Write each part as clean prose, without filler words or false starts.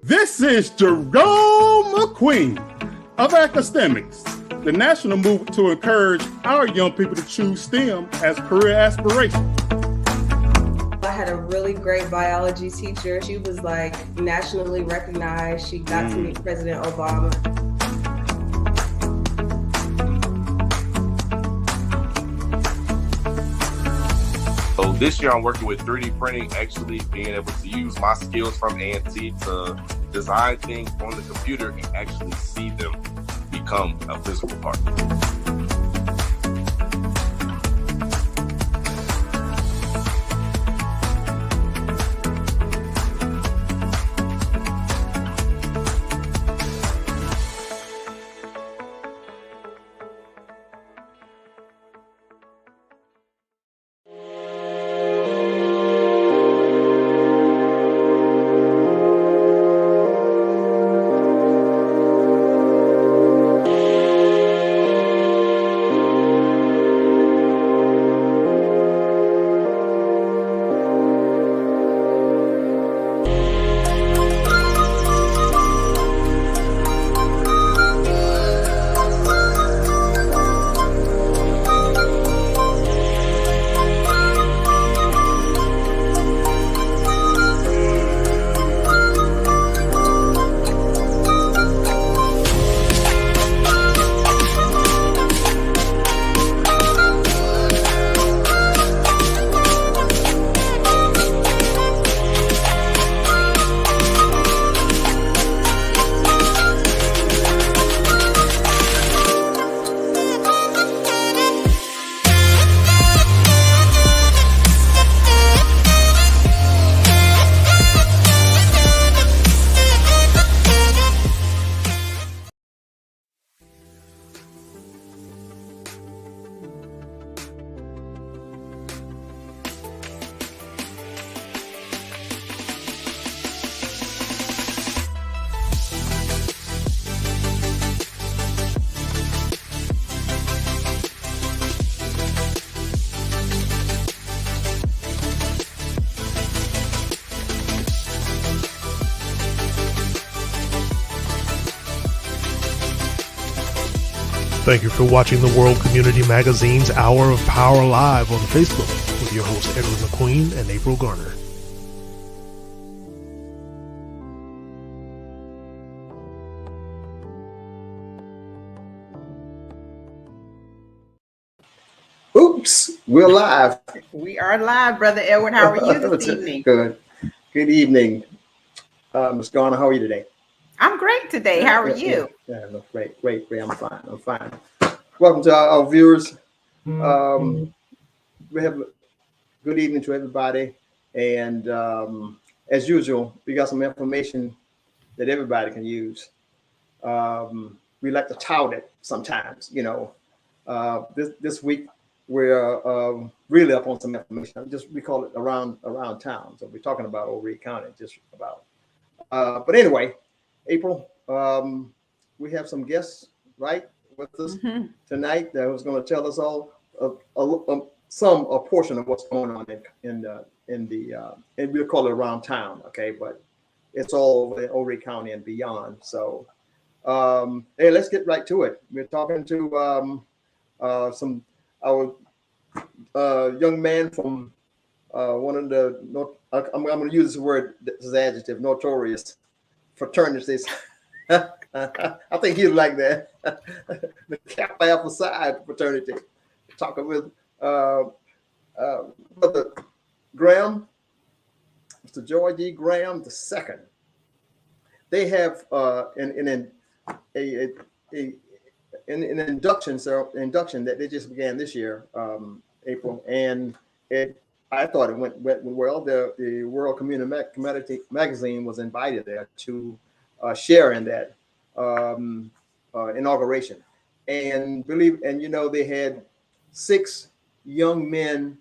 This is Jerome McQueen of Academics, the national movement to encourage our young people to choose STEM as career aspiration. I had a really great biology teacher. She was like nationally recognized. She got to meet President Obama. So this year I'm working with 3D printing, actually being able to use my skills from A&T to design things on the computer and actually see them become a physical part. Thank you for watching the World Community Magazine's Hour of Power Live on Facebook with your hosts Edward McQueen and April Garner. Oops, we're live. We are live, Brother Edward. How are you this evening? Good. Good evening. Ms. Garner, how are you today? I'm great today. How are you? Yeah, no, great. I'm fine. Welcome to our viewers. We have a good evening to everybody. And as usual, we got some information that everybody can use. We like to tout it sometimes, you know. This week, we're really up on some information. We call it around town. So we're talking about Overy County, just about. But anyway, April, we have some guests, right, with us tonight that was going to tell us all a portion of what's going on in and we'll call it around town, okay? But it's all over Overy County and beyond. So, hey, let's get right to it. We're talking to our young man from one of the I'm going to use this word, this adjective, notorious fraternities. I think he'd like that. The Kappa Alpha Psi Fraternity. Talking with Brother Graham, Mr. George E. Graham II. They have an induction that they just began this year, April, and I thought it went well. The World Community Magazine was invited there to share in that inauguration, and you know, they had 6 young men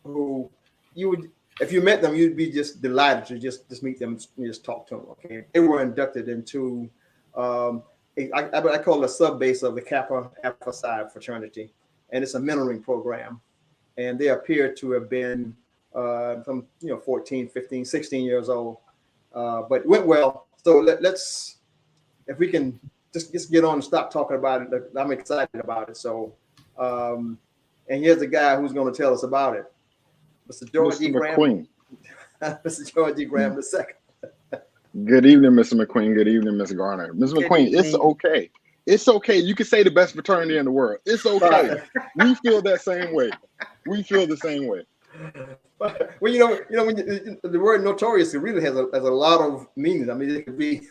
who you would, if you met them, you'd be just delighted to just meet them and just talk to them. Okay, they were inducted into I call it a sub base of the Kappa Alpha Psi Fraternity, and it's a mentoring program. And they appear to have been from 14, 15, 16 years old, but it went well. So let's, if we can just get on and stop talking about it. I'm excited about it. So, and here's the guy who's going to tell us about it, Mr. George E. Graham. Mr. George E. Graham II. Good evening, Mr. McQueen. Good evening, Ms. Garner. Ms. McQueen, it's okay. It's okay. You can say the best fraternity in the world. It's okay. We feel that same way. We feel the same way. Well, you know, when the word notorious, it really has a lot of meanings. I mean, it could be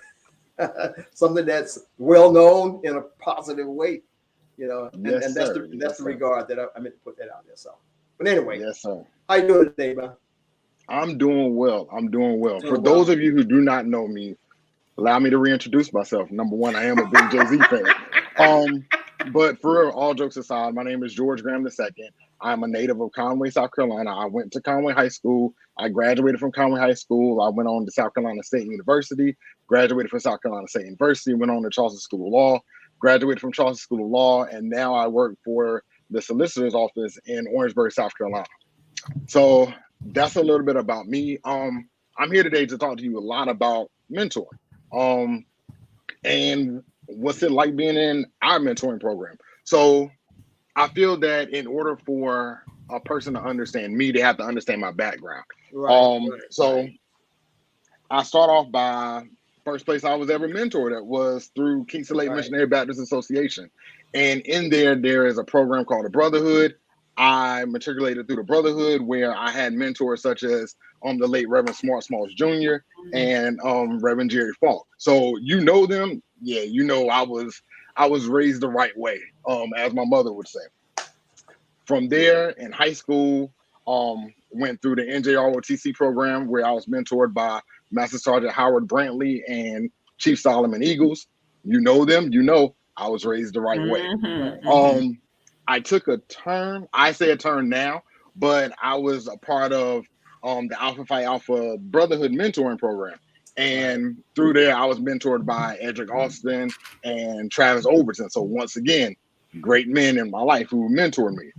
something that's well known in a positive way, you know, and that's the regard that I meant to put that out there. So, but anyway, yes, sir. How you doing today, man? I'm doing well. For those of you who do not know me, allow me to reintroduce myself. Number one, I am a big Jay-Z fan. But for real, all jokes aside, my name is George Graham II. I'm a native of Conway, South Carolina. I went to Conway High School. I graduated from Conway High School. I went on to South Carolina State University, graduated from South Carolina State University, went on to Charleston School of Law, graduated from Charleston School of Law, and now I work for the solicitor's office in Orangeburg, South Carolina. So that's a little bit about me. I'm here today to talk to you a lot about mentoring, and what's it like being in our mentoring program. So I feel that in order for a person to understand me, they have to understand my background. So I start off by first place I was ever mentored at was through Kingston Lake Missionary Baptist Association. And in there is a program called the Brotherhood. I matriculated through the Brotherhood where I had mentors such as the late Reverend Smalls Jr. and Reverend Jerry Falk. So you know them. Yeah, you know I was raised the right way, as my mother would say. From there, in high school, went through the NJROTC program where I was mentored by Master Sergeant Howard Brantley and Chief Solomon Eagles. You know them. You know I was raised the right way. I took a turn. I say a turn now, but I was a part of the Alpha Phi Alpha Brotherhood mentoring program. And through there, I was mentored by Edric Austin and Travis Overton. So once again, great men in my life who mentored me.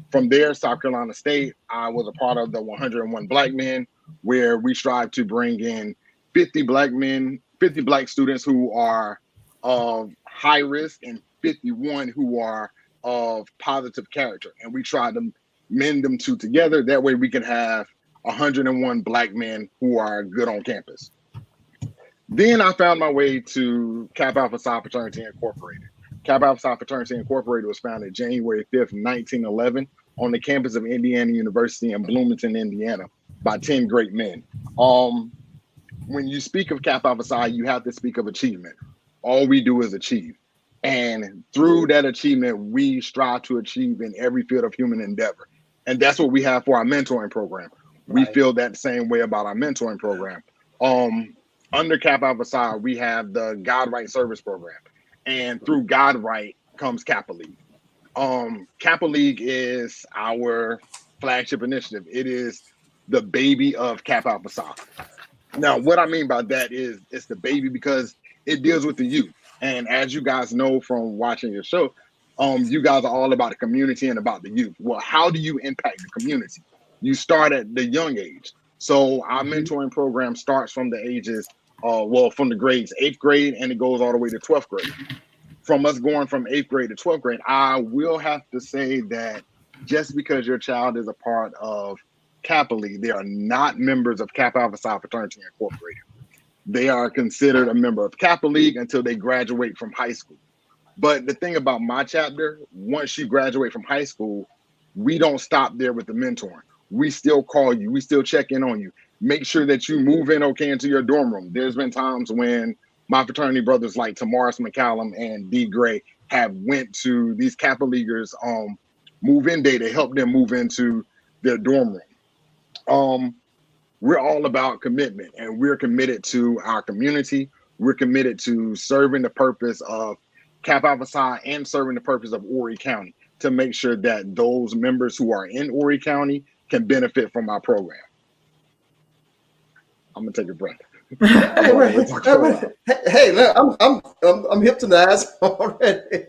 From there, South Carolina State, I was a part of the 101 Black Men, where we strive to bring in 50 Black men, 50 Black students who are of high risk and 51 who are of positive character. And we try to mend them two together. That way we can have 101 Black men who are good on campus. Then I found my way to Kappa Alpha Psi Fraternity Incorporated. Kappa Alpha Psi Fraternity Incorporated was founded January 5th, 1911 on the campus of Indiana University in Bloomington, Indiana by 10 great men. When you speak of Kappa Alpha Psi, you have to speak of achievement. All we do is achieve. And through that achievement, we strive to achieve in every field of human endeavor. And that's what we have for our mentoring program. We feel that same way about our mentoring program. Under Kappa Alpha Psi, we have the God Right Service Program. And through God Right comes Kappa League. Kappa League is our flagship initiative. It is the baby of Kappa Alpha Psi. Now, what I mean by that is it's the baby because it deals with the youth. And as you guys know from watching your show, you guys are all about the community and about the youth. Well, how do you impact the community? You start at the young age. So our mentoring program starts from the ages, from the grades 8th grade, and it goes all the way to 12th grade. From us going from 8th grade to 12th grade, I will have to say that just because your child is a part of Kappa League, they are not members of Kappa Alpha Psi Fraternity Incorporated. They are considered a member of Kappa League until they graduate from high school. But the thing about my chapter, once you graduate from high school, we don't stop there with the mentoring. We still call you. We still check in on you. Make sure that you move in okay into your dorm room. There's been times when my fraternity brothers like Tamaris McCallum and D. Gray have went to these Kappa Leaguers move-in day to help them move into their dorm room. We're all about commitment, and we're committed to our community. We're committed to serving the purpose of Kappa Alpha Psi and serving the purpose of Horry County to make sure that those members who are in Horry County can benefit from our program. I'm gonna take a breath. Hey, look, I'm hypnotized already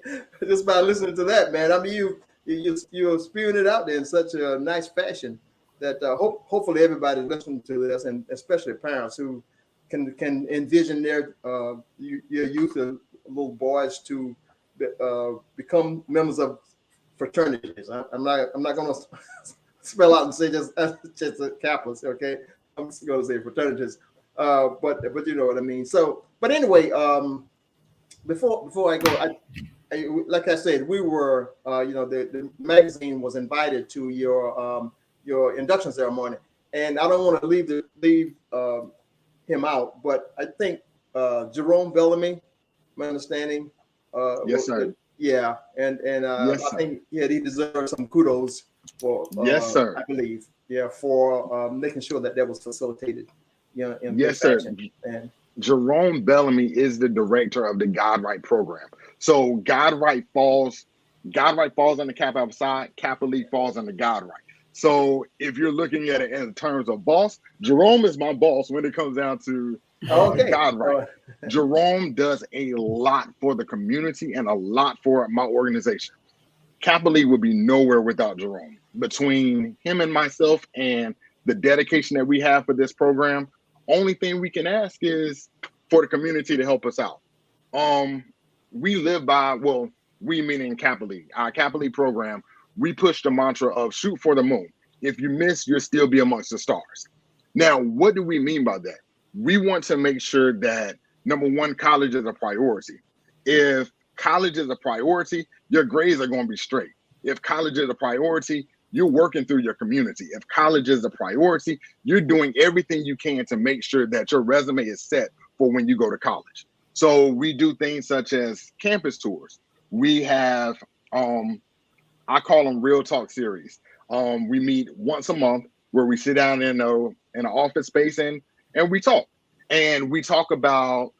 just by listening to that, man. I mean, you're spewing it out there in such a nice fashion that hopefully everybody listening to this, and especially parents who can envision their your youth, little boys, to become members of fraternities. I'm not going to spell out and say just Kappas, okay? I'm just going to say fraternities, but you know what I mean. So, but anyway, before I go, like I said, we were, the magazine was invited to your induction ceremony, and I don't want to leave him out, but I think Jerome Bellamy, my understanding, yes, sir. Yeah, and yes, I think he deserves some kudos for yes, sir. I believe, for making sure that was facilitated, in yes, sir. And Jerome Bellamy is the director of the God Right program. So God Right falls on the Kappa Alpha Psi, Kappa League falls on the God Right. So if you're looking at it in terms of boss, Jerome is my boss when it comes down to God Right. Jerome does a lot for the community and a lot for my organization. Kappa League would be nowhere without Jerome. Between him and myself and the dedication that we have for this program, only thing we can ask is for the community to help us out. We live by, we meaning Kappa League. Our Kappa League program, we push the mantra of shoot for the moon. If you miss, you'll still be amongst the stars. Now, what do we mean by that? We want to make sure that, number one, college is a priority. If college is a priority, your grades are going to be straight. If college is a priority, you're working through your community. If college is a priority, you're doing everything you can to make sure that your resume is set for when you go to college. So we do things such as campus tours. We have, I call them Real Talk series. We meet once a month where we sit down in an office space and we talk. And we talk about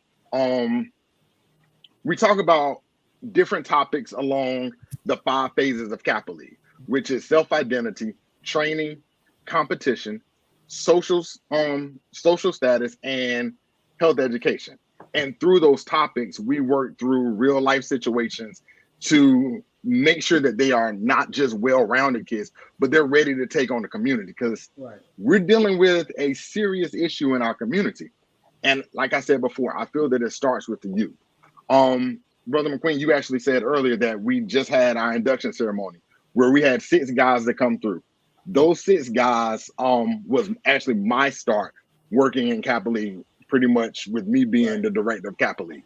different topics along the 5 phases of Kappa League, which is self-identity, training, competition, social status, and health education. And through those topics, we work through real life situations to make sure that they are not just well-rounded kids, but they're ready to take on the community, because we're dealing with a serious issue in our community. And like I said before, I feel that it starts with the youth. Brother McQueen, you actually said earlier that we just had our induction ceremony where we had 6 guys that come through. Those 6 guys was actually my start working in Kappa League, pretty much with me being the director of Kappa League.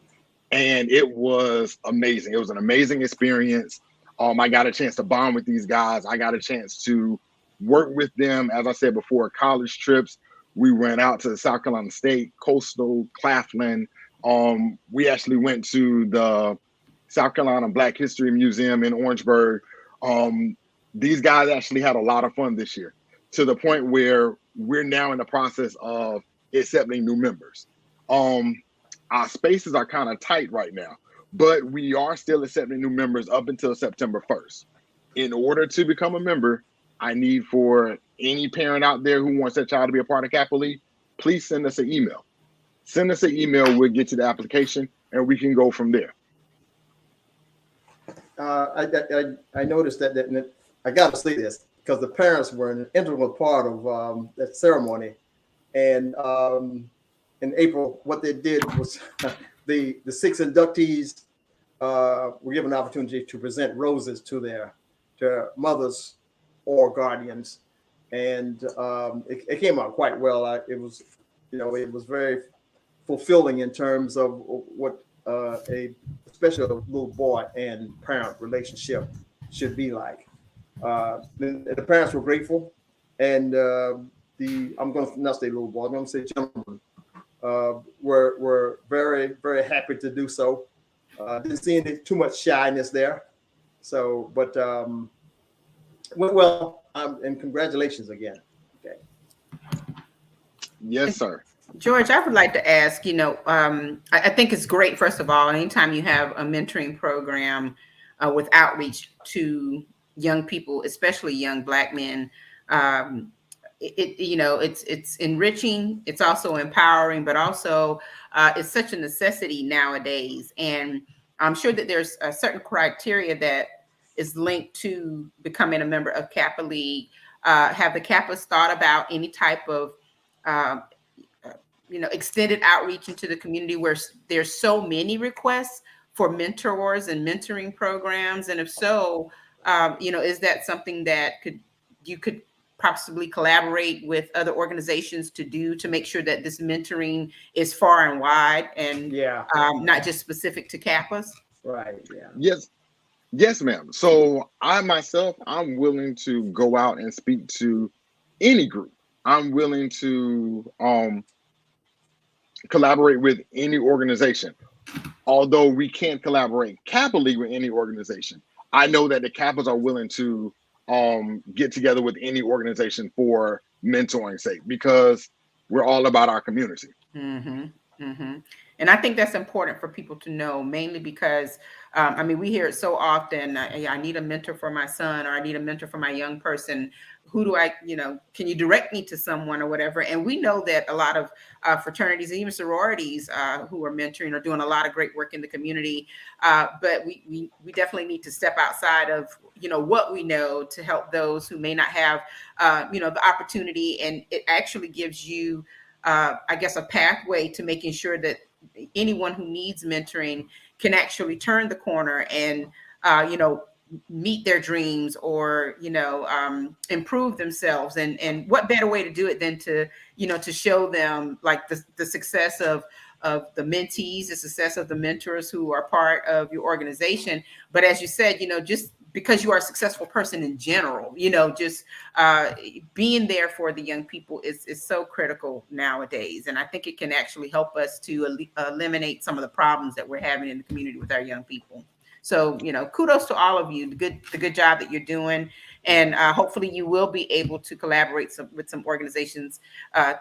And it was amazing. It was an amazing experience. I got a chance to bond with these guys. I got a chance to work with them. As I said before, college trips. We went out to South Carolina State, Coastal, Claflin. We actually went to the South Carolina Black History Museum in Orangeburg. These guys actually had a lot of fun this year, to the point where we're now in the process of accepting new members. Our spaces are kind of tight right now, but we are still accepting new members up until September 1st. In order to become a member, I need for any parent out there who wants their child to be a part of Kappa League, please send us an email. Send us an email, we'll get you the application, and we can go from there. I noticed that I got to say this because the parents were an integral part of that ceremony. And in April, what they did was the 6 inductees were given an opportunity to present roses to their mothers or guardians, and it came out quite well. It was very fulfilling in terms of what especially a little boy and parent relationship should be like. The parents were grateful, and I'm going to not say little boy, I'm going to say gentlemen, were very, very happy to do so. Didn't see any too much shyness there. So, but well, and congratulations again. Okay. Yes, sir. George, I would like to ask, I think it's great, first of all, anytime you have a mentoring program with outreach to young people, especially young Black men, it's enriching, it's also empowering, but also it's such a necessity nowadays. And I'm sure that there's a certain criteria that is linked to becoming a member of Kappa League. Have the Kappas thought about any type of extended outreach into the community where there's so many requests for mentors and mentoring programs? And if so, is that something that you could possibly collaborate with other organizations to make sure that this mentoring is far and wide and not just specific to Kappas? Right. Yeah. Yes, ma'am. So I'm willing to go out and speak to any group. I'm willing to collaborate with any organization. Although we can't collaborate capitally with any organization, I know that the Kappas are willing to get together with any organization for mentoring's sake, because we're all about our community. Mm-hmm. Mm-hmm. And I think that's important for people to know, mainly because, we hear it so often. I need a mentor for my son, or I need a mentor for my young person. Who do I, can you direct me to someone or whatever? And we know that a lot of fraternities and even sororities who are mentoring are doing a lot of great work in the community. But we definitely need to step outside of, what we know to help those who may not have, the opportunity. And it actually gives you, I guess, a pathway to making sure that anyone who needs mentoring can actually turn the corner and, meet their dreams or, improve themselves. And what better way to do it than to, to show them like the success of the mentees, the success of the mentors who are part of your organization. But as you said, just because you are a successful person in general, just being there for the young people is so critical nowadays. And I think it can actually help us to eliminate some of the problems that we're having in the community with our young people. So, kudos to all of you, the good job that you're doing. And hopefully you will be able to collaborate with some organizations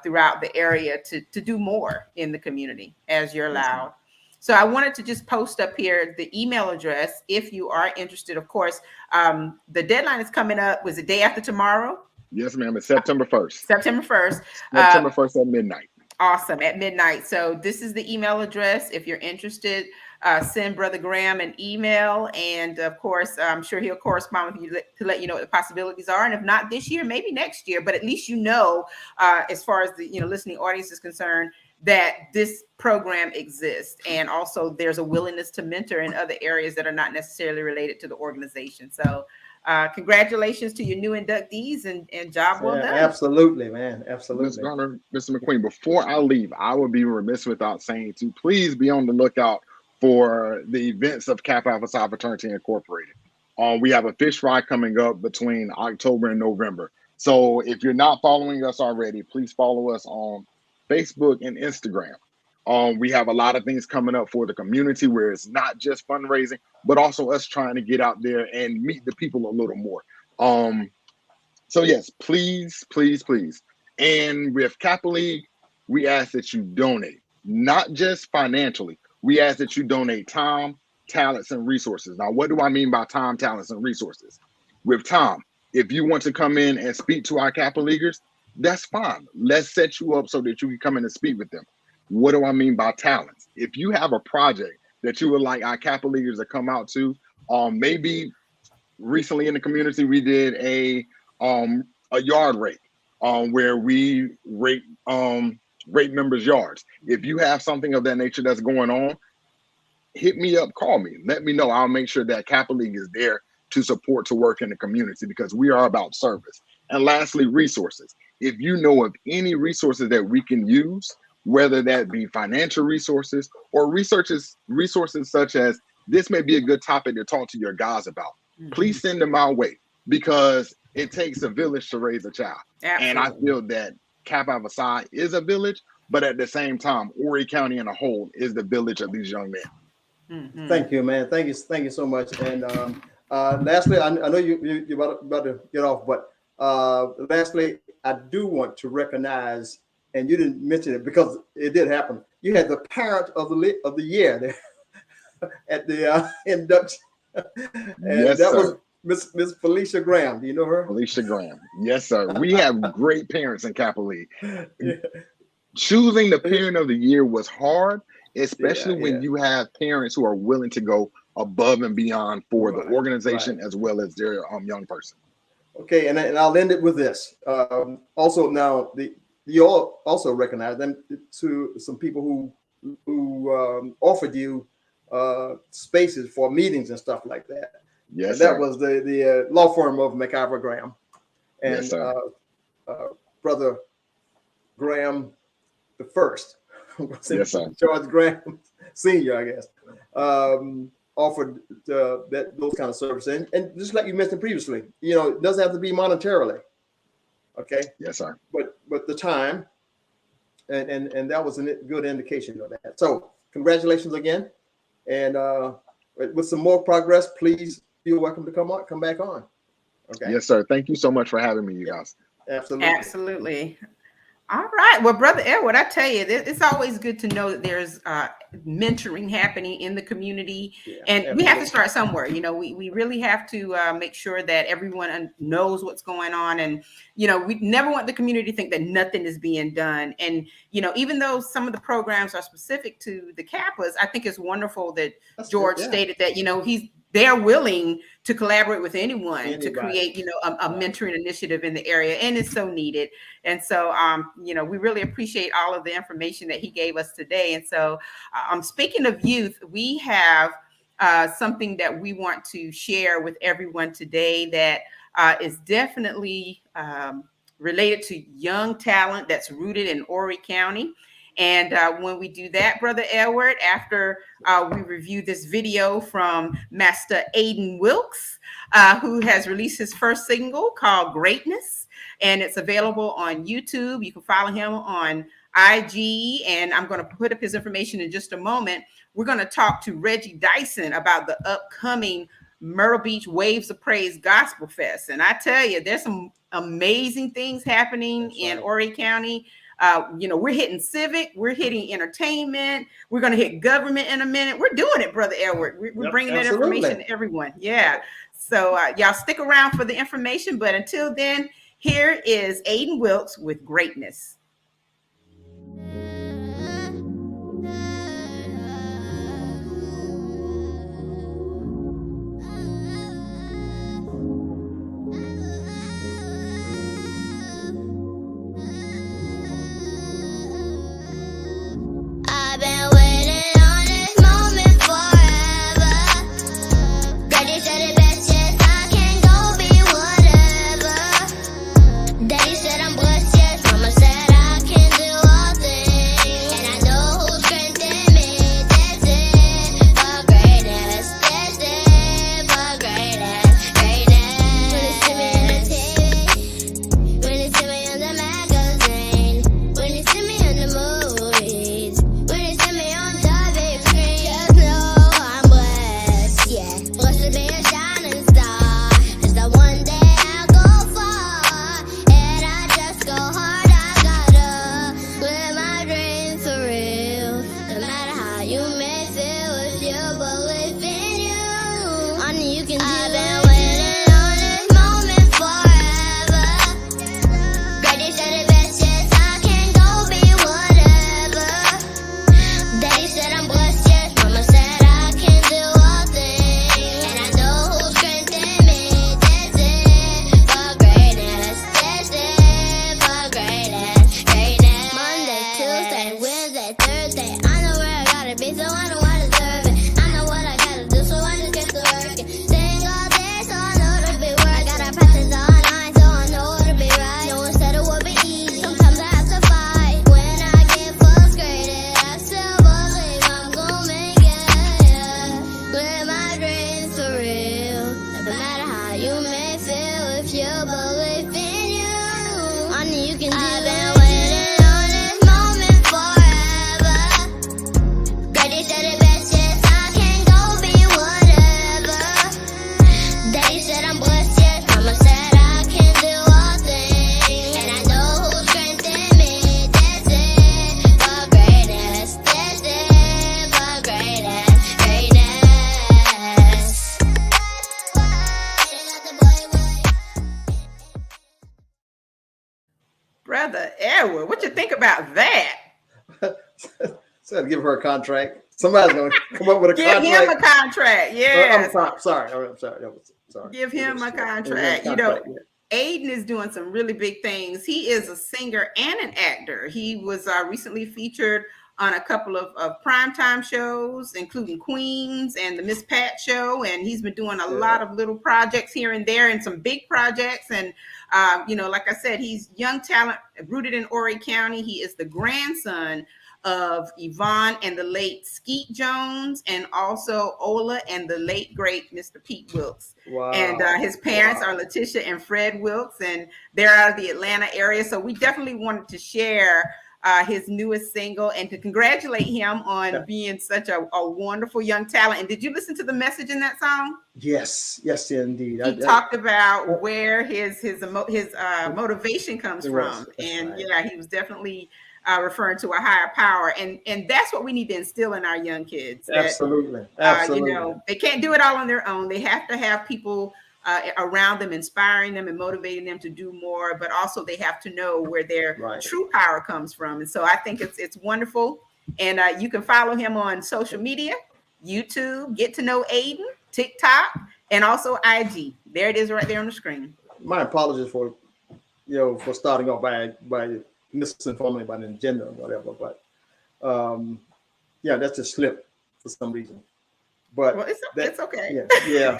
throughout the area to do more in the community as you're allowed. So I wanted to just post up here the email address if you are interested. Of course, the deadline is coming up. Was it day after tomorrow? Yes, ma'am. It's September 1st. September 1st. September 1st at midnight. Awesome. At midnight. So this is the email address. If you're interested, send Brother Graham an email. And of course, I'm sure he'll correspond with you to let you know what the possibilities are. And if not this year, maybe next year. But at least as far as the listening audience is concerned, that this program exists. And also there's a willingness to mentor in other areas that are not necessarily related to the organization. So congratulations to your new inductees and job well done. Absolutely, man. Absolutely. Mr. McQueen, before I leave, I would be remiss without saying to please be on the lookout for the events of Kappa Alpha Psi Fraternity Incorporated. We have a fish fry coming up between October and November. So if you're not following us already, please follow us on Facebook and Instagram. We have a lot of things coming up for the community where it's not just fundraising, but also us trying to get out there and meet the people a little more. So yes, please, please, please. And with Kappa League, we ask that you donate, not just financially. We ask that you donate time, talents, and resources. Now, what do I mean by time, talents, and resources? With time, if you want to come in and speak to our Kappa Leaguers, that's fine. Let's set you up so that you can come in and speak with them. What do I mean by talents? If you have a project that you would like our Kappa Leaguers to come out to, maybe recently in the community, we did a yard rate where we rate members' yards. If you have something of that nature that's going on, hit me up, call me, let me know. I'll make sure that Kappa League is there to support, to work in the community, because we are about service. And lastly, resources. If you know of any resources that we can use, whether that be financial resources or resources such as this may be a good topic to talk to your guys about, please send them our way, because it takes a village to raise a child. Absolutely. And I feel that Kappa Alpha Psi is a village, but at the same time, Horry County in a whole is the village of these young men. Mm-hmm. Thank you, man. Thank you so much. And lastly, I know you're about to get off, but lastly, I do want to recognize, and you didn't mention it because it did happen. You had the parent of the year there at the induction, and yes, that sir. was Miss Felicia Graham. Do you know her? Felicia Graham. Yes, sir. We have great parents in Kappa League. Yeah. Choosing the parent of the year was hard, especially when you have parents who are willing to go above and beyond for the organization as well as their young person. Okay, and I'll end it with this. Also, now you all also recognize them to some people who offered you spaces for meetings and stuff like that. Yes, and that sir. was the law firm of McIver Graham and Yes, sir. Brother Graham the first. Yes, sir. George Graham Senior, I guess, offered those kind of services. And just like you mentioned previously, it doesn't have to be monetarily. Okay. Yes, sir. But the time, and that was a good indication of that. So congratulations again, and with some more progress, please feel welcome to come back on. Okay. Yes, sir. Thank you so much for having me, you guys. Absolutely. Absolutely. All right. Well, Brother Edward, I tell you, it's always good to know that there's mentoring happening in the community. And we have to start somewhere. We really have to make sure that everyone knows what's going on. And, we never want the community to think that nothing is being done. And, even though some of the programs are specific to the Kappas, I think it's wonderful that George stated that, they're willing to collaborate with anyone to create, a mentoring initiative in the area. And it's so needed. And so, we really appreciate all of the information that he gave us today. And so, speaking of youth, we have something that we want to share with everyone today that is definitely related to young talent that's rooted in Horry County. And when we do that, Brother Edward, after we review this video from Master Aiden Wilkes, who has released his first single called Greatness, and it's available on YouTube. You can follow him on IG, and I'm going to put up his information in just a moment. We're going to talk to Reggie Dyson about the upcoming Myrtle Beach Waves of Praise Gospel Fest. And I tell you, there's some amazing things happening in Horry County. We're hitting civic, we're hitting entertainment, we're going to hit government in a minute. We're doing it, Brother Edward. We're bringing that information to everyone. Yeah. So y'all stick around for the information. But until then, here is Aiden Wilkes with Greatness. Brother Edward, what you think about that? So I'd give her a contract. Somebody's going to come up with a contract. Give him a contract. Yeah. I'm sorry. Sorry. Give him a contract. Aiden is doing some really big things. He is a singer and an actor. He was recently featured on a couple of primetime shows, including Queens and the Miss Pat show. And he's been doing a lot of little projects here and there and some big projects. And, like I said, he's young talent rooted in Horry County. He is the grandson of Yvonne and the late Skeet Jones, and also Ola and the late great Mr. Pete Wilkes. Wow. And his parents are Letitia and Fred Wilkes, and they're out of the Atlanta area. So we definitely wanted to share his newest single and to congratulate him on being such a wonderful young talent. And did you listen to the message in that song? Yes, indeed. He talked about where his motivation comes from, and he was definitely referring to a higher power, and that's what we need to instill in our young kids. Absolutely. They can't do it all on their own. They have to have people around them, inspiring them and motivating them to do more. But also, they have to know where their true power comes from. And so, I think it's wonderful. And you can follow him on social media, YouTube, Get to Know Aiden, TikTok, and also IG. There it is, right there on the screen. My apologies for starting off by misinforming about an agenda or whatever, but that's a slip for some reason. But it's okay. Yeah.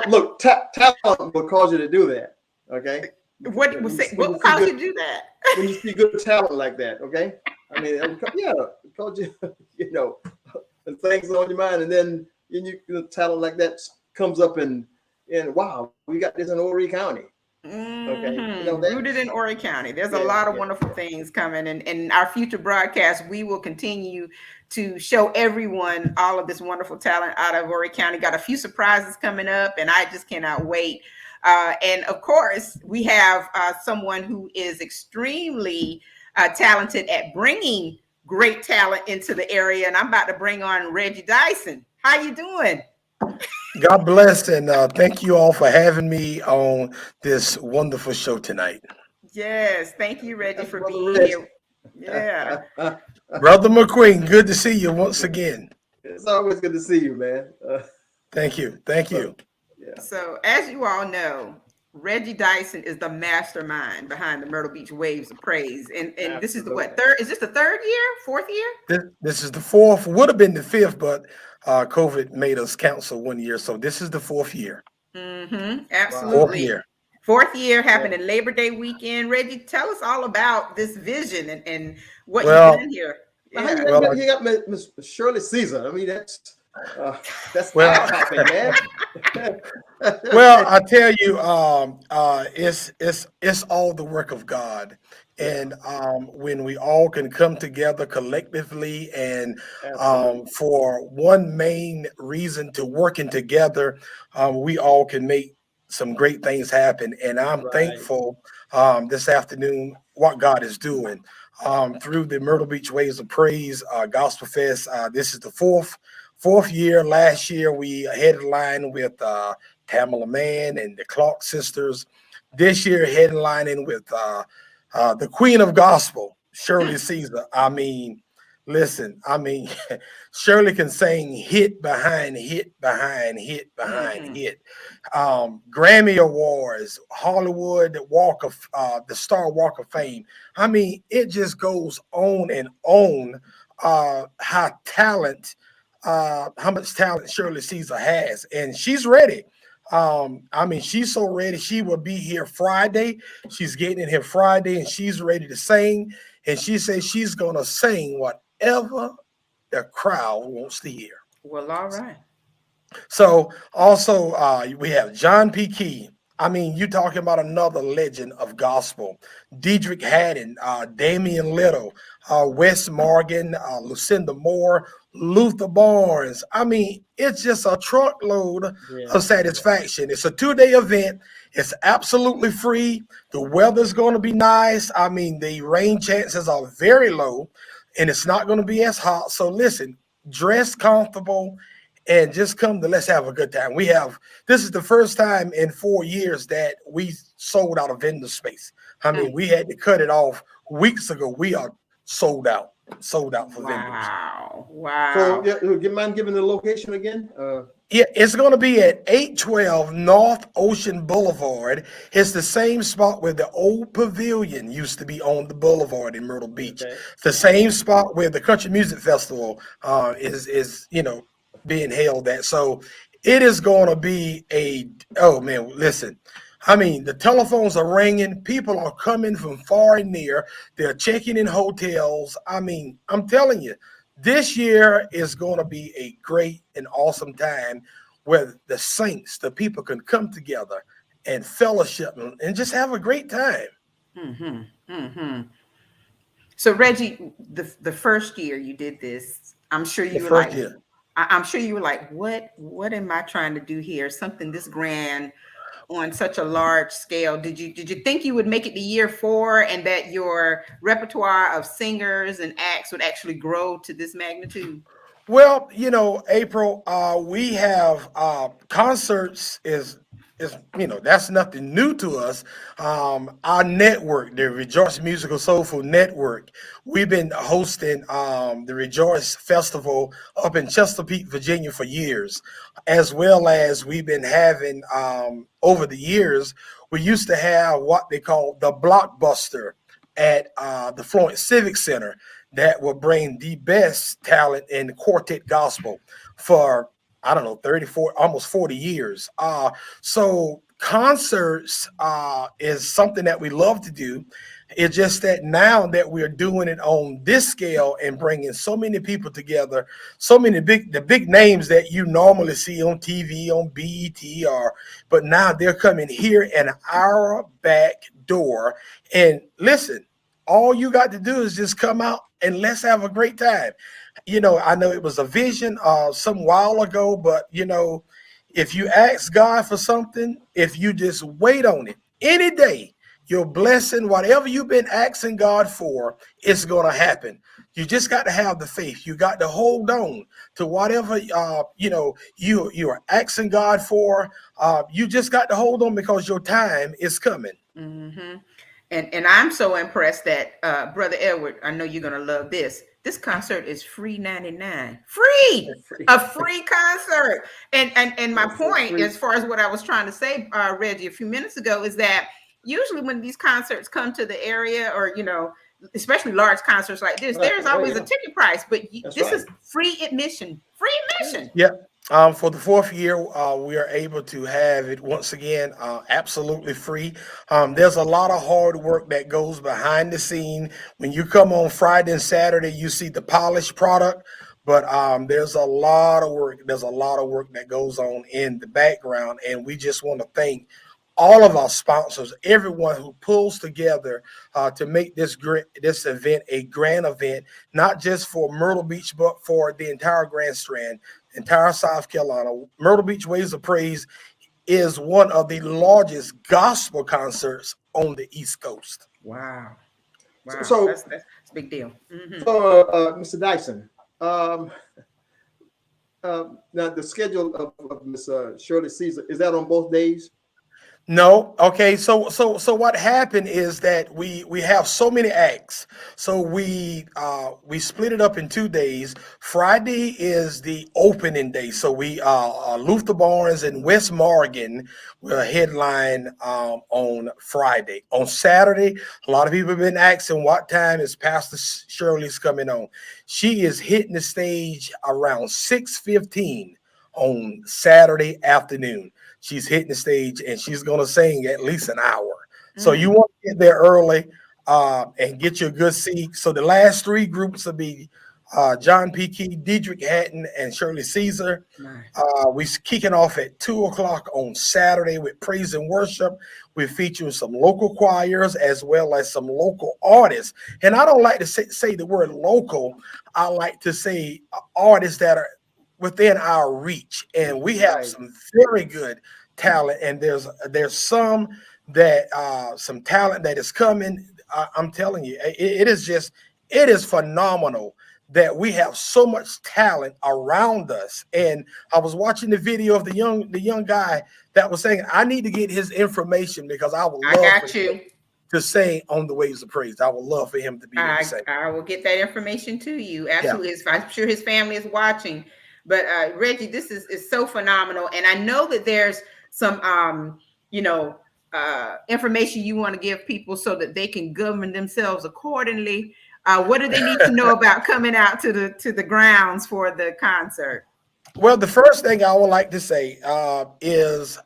Look, talent will cause you to do that. Okay. What will cause you to do that? When you see good talent like that, okay. I mean, it cause you, and things on your mind, and then talent like that comes up and wow, we got this in Horry County. Okay. Rooted in Horry County. There's a lot of wonderful things coming, and in our future broadcasts, we will continue to show everyone all of this wonderful talent out of Horry County. Got a few surprises coming up, and I just cannot wait. And of course, we have someone who is extremely talented at bringing great talent into the area, and I'm about to bring on Reggie Dyson. How you doing? God bless, and thank you all for having me on this wonderful show tonight. Yes, thank you, Reggie, for being here. Yeah. Brother McQueen, good to see you once again. It's always good to see you, man. Thank you. Yeah. So, as you all know, Reggie Dyson is the mastermind behind the Myrtle Beach Waves of Praise. And this is the third? Is this the third year? Fourth year? This is the fourth. Would have been the fifth, but COVID made us cancel 1 year. So this is the fourth year. Absolutely. Fourth year happened in Labor Day weekend. Reggie, tell us all about this vision and what you've done here. Yeah. He got Miss Shirley Caesar. I mean, that's man. Well, I tell you, it's all the work of God, and when we all can come together collectively and for one main reason to working together, we all can make some great things happen. And I'm thankful this afternoon what God is doing through the Myrtle Beach Waves of Praise Gospel Fest. This is the fourth year. Last year we headlined with Pamela Mann and the Clark sisters. This year headlining with the Queen of Gospel, Shirley Caesar. I mean, listen, Shirley can sing hit behind hit behind hit behind hit. Grammy Awards, Hollywood Walk of the Star Walk of Fame. I mean, it just goes on and on. How much talent Shirley Caesar has, and she's ready. She's so ready. She will be here Friday. She's getting in here Friday, and she's ready to sing. And she says she's gonna sing whatever the crowd wants to hear. Well, all right. So also we have John P. Key. I mean, you're talking about another legend of gospel. Diedrich Haddon, Damian Little, Wes Morgan, Lucinda Moore, Luther Barnes. I mean, it's just a truckload of satisfaction. It's a 2-day event. It's absolutely free. The weather's going to be nice. I mean, the rain chances are very low, and it's not going to be as hot. So listen, dress comfortable and just come to let's have a good time. This is the first time in 4 years that we sold out of vendor space. I mean, we had to cut it off weeks ago. We are sold out. sold out for vendors. Wow. So, yeah, do you mind giving the location again? Yeah, it's going to be at 812 North Ocean Boulevard. It's the same spot where the old pavilion used to be on the boulevard in Myrtle Beach. Okay. It's the same spot where the Country Music Festival is being held at. So it is going to be oh man, listen. I mean, the telephones are ringing. People are coming from far and near. They're checking in hotels. I mean, I'm telling you, this year is going to be a great and awesome time where the saints, the people can come together and fellowship and just have a great time. So Reggie, the first year you did this, I'm sure you were like, I'm sure you were like, what am I trying to do here? Something this grand on such a large scale. Did you think you would make it to year 4 and that your repertoire of singers and acts would actually grow to this magnitude? Well, April, we have concerts is that's nothing new to us. Our network, the Rejoice Musical Soulful Network, we've been hosting the Rejoice Festival up in Chesapeake, Virginia for years, as well as we've been having over the years, we used to have what they call the Blockbuster at the Florence Civic Center that will bring the best talent in quartet gospel for, I don't know, 34, almost 40 years. So concerts is something that we love to do. It's just that now that we're doing it on this scale and bringing so many people together, so many the big names that you normally see on TV, on BET, but now they're coming here in our back door. And listen, all you got to do is just come out and let's have a great time. I know it was a vision some while ago, but if you ask God for something, if you just wait on it any day, your blessing, whatever you've been asking God for, it's going to happen. You just got to have the faith. You got to hold on to whatever you are asking God for. You just got to hold on because your time is coming. Mm-hmm. And I'm so impressed that Brother Edward, I know you're gonna love this. This concert is free 99. Free! A free concert. And my point, as far as what I was trying to say, Reggie, a few minutes ago, is that usually when these concerts come to the area, or especially large concerts like this, there's always a ticket price, but this is free admission. Free admission. Yeah. For the 4th year, we are able to have it once again absolutely free. There's a lot of hard work that goes behind the scene. When you come on Friday and Saturday, you see the polished product, but there's a lot of work. There's a lot of work that goes on in the background, and we just want to thank all of our sponsors, everyone who pulls together to make this event a grand event, not just for Myrtle Beach, but for the entire Grand Strand, entire South Carolina. Myrtle Beach Waves of Praise is one of the largest gospel concerts on the East Coast. Wow. So that's a big deal. Mm-hmm. So, Mr. Dyson, now the schedule of Miss Shirley Caesar, is that on both days? No. Okay. So what happened is that we have so many acts. So we split it up in 2 days. Friday is the opening day. So we Luther Barnes and West Morgan will headline on Friday. On Saturday, a lot of people have been asking what time is Pastor Shirley's coming on. She is hitting the stage around 6:15 on Saturday afternoon. She's hitting the stage and she's going to sing at least an hour. So you want to get there early and get you a good seat. So the last 3 groups will be John P. Key, Diedrich Hatton, and Shirley Caesar. Nice. We're kicking off at 2:00 on Saturday with praise and worship. We're featuring some local choirs as well as some local artists. And I don't like to say the word local. I like to say artists that are within our reach, and we have some very good talent, and there's some talent that is coming. I'm telling you, it is phenomenal that we have so much talent around us. And I was watching the video of the young guy that was saying, I need to get his information because I would love. I got you. to say on the Waves of Praise. I would love for him to be able to say. I will get that information to you. Absolutely. Yeah. I'm sure his family is watching. But Reggie, this is so phenomenal. And I know that there's some, information you want to give people so that they can govern themselves accordingly. What do they need to know about coming out to the grounds for the concert? Well, the first thing I would like to say is,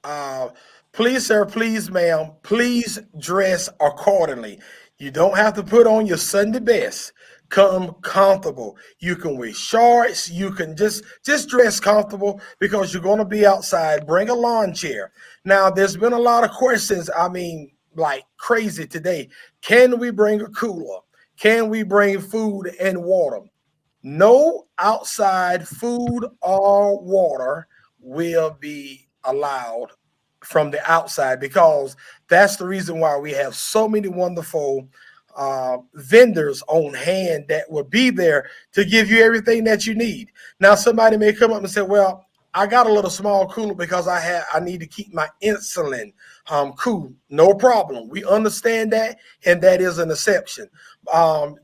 please, sir, please, ma'am, please dress accordingly. You don't have to put on your Sunday best. Come comfortable. You can wear shorts. You can just dress comfortable because you're going to be outside. Bring a lawn chair. Now, there's been a lot of questions. I mean, like crazy today. Can we bring a cooler? Can we bring food and water? No outside food or water will be allowed from the outside, because that's the reason why we have so many wonderful vendors on hand that will be there to give you everything that you need. Now, somebody may come up and say, well, I got a little small cooler because I need to keep my insulin cool. No problem. We understand that, and that is an exception.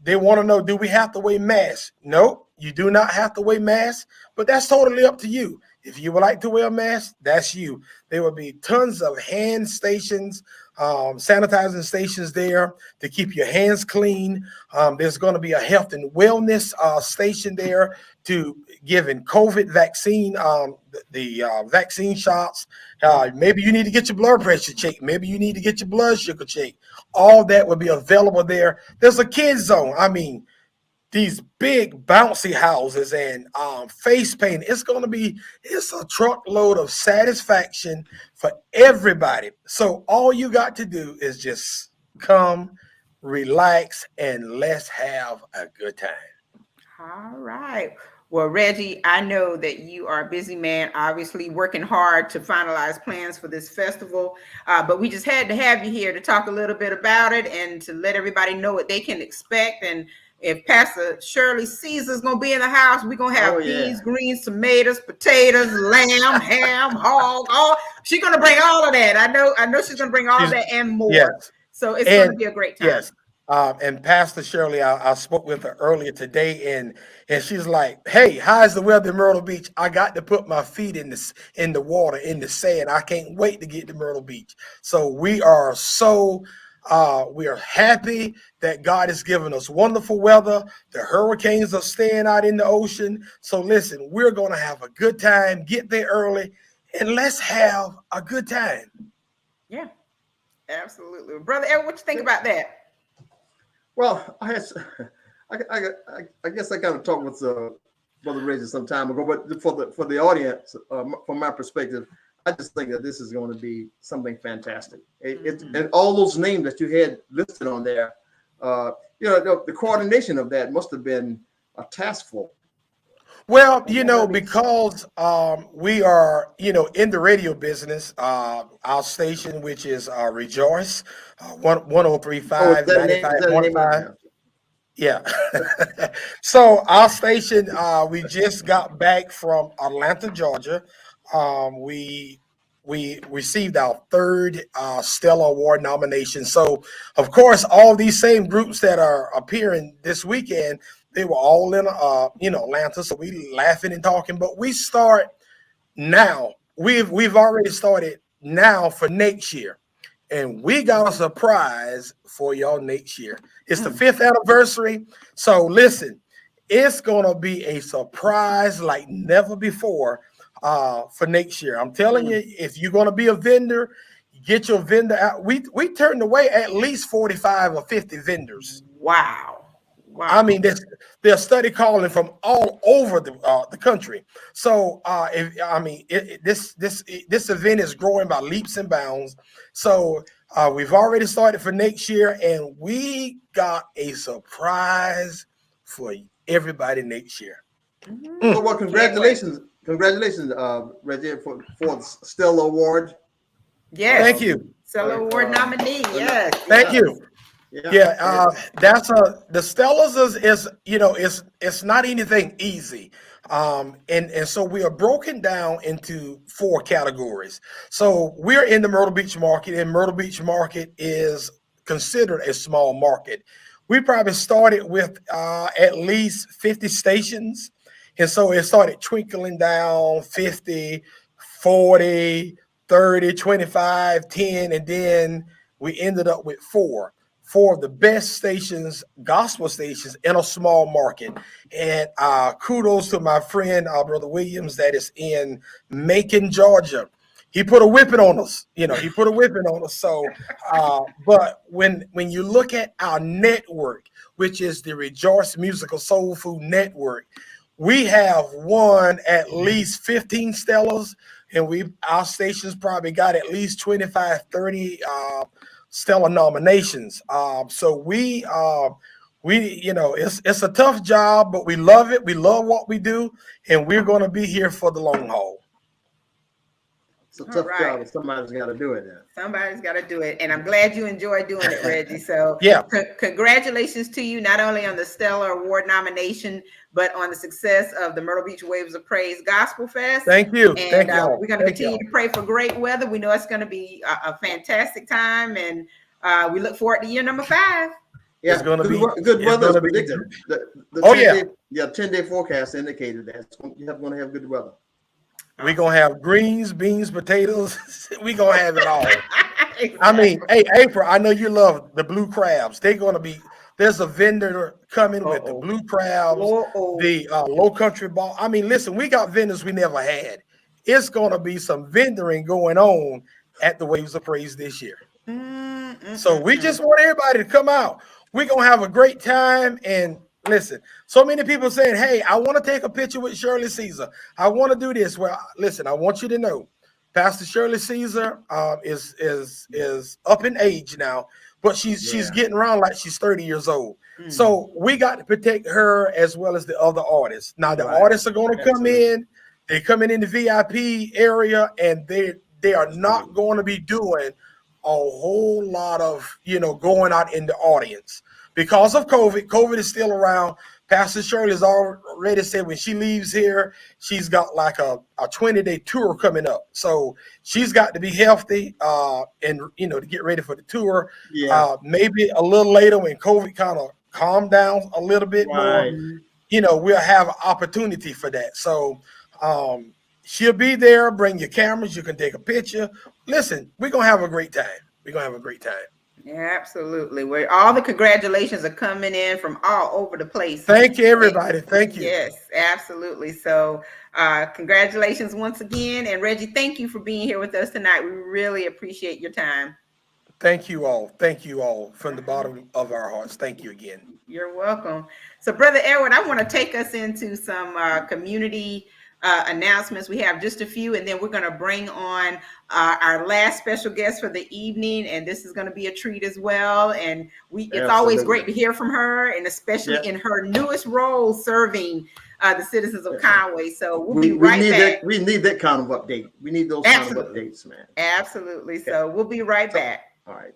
They want to know, do we have to wear masks? No, you do not have to wear masks, but that's totally up to you. If you would like to wear a mask, that's you. There will be tons of hand stations, sanitizing stations there to keep your hands clean. There's going to be a health and wellness station there to giving COVID vaccine, the vaccine shots. Maybe you need to get your blood pressure checked. Maybe you need to get your blood sugar checked. All that will be available there. There's a kids zone. I mean, these big bouncy houses and face paint. It's a truckload of satisfaction for everybody. So all you got to do is just come, relax, and let's have a good time. All right. Well, Reggie, I know that you are a busy man, obviously working hard to finalize plans for this festival, but we just had to have you here to talk a little bit about it and to let everybody know what they can expect. And if Pastor Shirley Caesar's going to be in the house, we're going to have beans, greens, tomatoes, potatoes, lamb, ham, hog, she's going to bring all of that. I know she's going to bring all of that and more. Yes. So it's going to be a great time. Yes. And Pastor Shirley, I spoke with her earlier today, and she's like, "Hey, how's the weather in Myrtle Beach? I got to put my feet in the water, in the sand. I can't wait to get to Myrtle Beach." So we are happy that God has given us wonderful weather. The hurricanes are staying out in the ocean. So listen, we're going to have a good time. Get there early, and let's have a good time. Yeah, absolutely, Brother Edward. What you think about that? Well, I guess I kind of talked with Brother Reggie some time ago, but for the audience, from my perspective, I just think that this is going to be something fantastic. And all those names that you had listed on there, the coordination of that must have been a task force. Well, because we are, in the radio business, our station, which is Rejoice, 103.5, 95.5. Yeah. So our station, we just got back from Atlanta, Georgia. We received our third Stellar Award nomination. So, of course, all these same groups that are appearing this weekend, they were all in, Atlanta. So we laughing and talking, but we start now. We've already started now for next year, and we got a surprise for y'all next year. It's the 5th anniversary. So listen, it's gonna be a surprise like never before for next year. I'm telling you, if you're gonna be a vendor, get your vendor out. We turned away at least 45 or 50 vendors. Wow. I mean, there's a study calling from all over the country. So, this event is growing by leaps and bounds. So, we've already started for next year, and we got a surprise for everybody next year. Mm-hmm. Well, congratulations, Reggie, for the Stellar Award. Yes, thank you. Stellar Award nominee. Yes, thank you. Yeah, that's the Stellars is it's not anything easy. And so we are broken down into 4 categories. So we're in the Myrtle Beach market, and Myrtle Beach market is considered a small market. We probably started with at least 50 stations. And so it started twinkling down 50, 40, 30, 25, 10, and then we ended up with four of the best stations, gospel stations in a small market. And kudos to my friend, Brother Williams, that is in Macon, Georgia. He put a whipping on us, he put a whipping on us. So, but when you look at our network, which is the Rejoice Musical Soul Food Network, we have won at least 15 Stellas, and our stations probably got at least 25, 30 Stella nominations. So it's a tough job, but we love it. We love what we do, and we're going to be here for the long haul. It's a tough job, but somebody's got to do it then. Somebody's got to do it, and I'm glad you enjoy doing it, Reggie. So yeah, congratulations to you, not only on the Stellar Award nomination, but on the success of the Myrtle Beach Waves of Praise Gospel Fest. Thank you. And Thank you. we're going to continue to pray for great weather. We know it's going to be a fantastic time, and we look forward to year number 5. Yeah, it's going to be good weather is predicted. The 10-day forecast indicated that you're going to have good weather. We're going to have greens, beans, potatoes. We're going to have it all. Exactly. I mean, hey, April, I know you love the blue crabs. They're going to be, there's a vendor coming with the blue crabs, the low country ball. I mean, listen, we got vendors we never had. It's going to be some vendoring going on at the Waves of Praise this year. So we just want everybody to come out. We're going to have a great time. And listen, so many people saying, hey, I want to take a picture with Shirley Caesar. I want to do this. Well, listen, I want you to know, Pastor Shirley Caesar is up in age now, but she's getting around like she's 30 years old. So we got to protect her as well as the other artists. Now, the artists are going to come in. They're coming in the VIP area, and they are not going to be doing a whole lot of, going out in the audience. Because of COVID, COVID is still around. Pastor Shirley has already said when she leaves here, she's got like a 20-day tour coming up. So she's got to be healthy and, to get ready for the tour. Yeah. Maybe a little later when COVID kind of calmed down a little bit more, we'll have an opportunity for that. So she'll be there. Bring your cameras. You can take a picture. Listen, we're going to have a great time. We're going to have a great time. Yeah, absolutely. Where all the congratulations are coming in from all over the place. Thank you, everybody. Thank you. Yes, absolutely. So congratulations once again. And Reggie, thank you for being here with us tonight. We really appreciate your time. Thank you all. Thank you all from the bottom of our hearts. Thank you again. You're welcome. So Brother Edward, I want to take us into some community announcements. We have just a few, and then we're going to bring on our last special guest for the evening, and this is going to be a treat as well. And it's always great to hear from her, and especially in her newest role serving the citizens of Conway. So we'll be right back. We need that kind of update. We need those kind of updates, man. Absolutely. So we'll be right back. All right.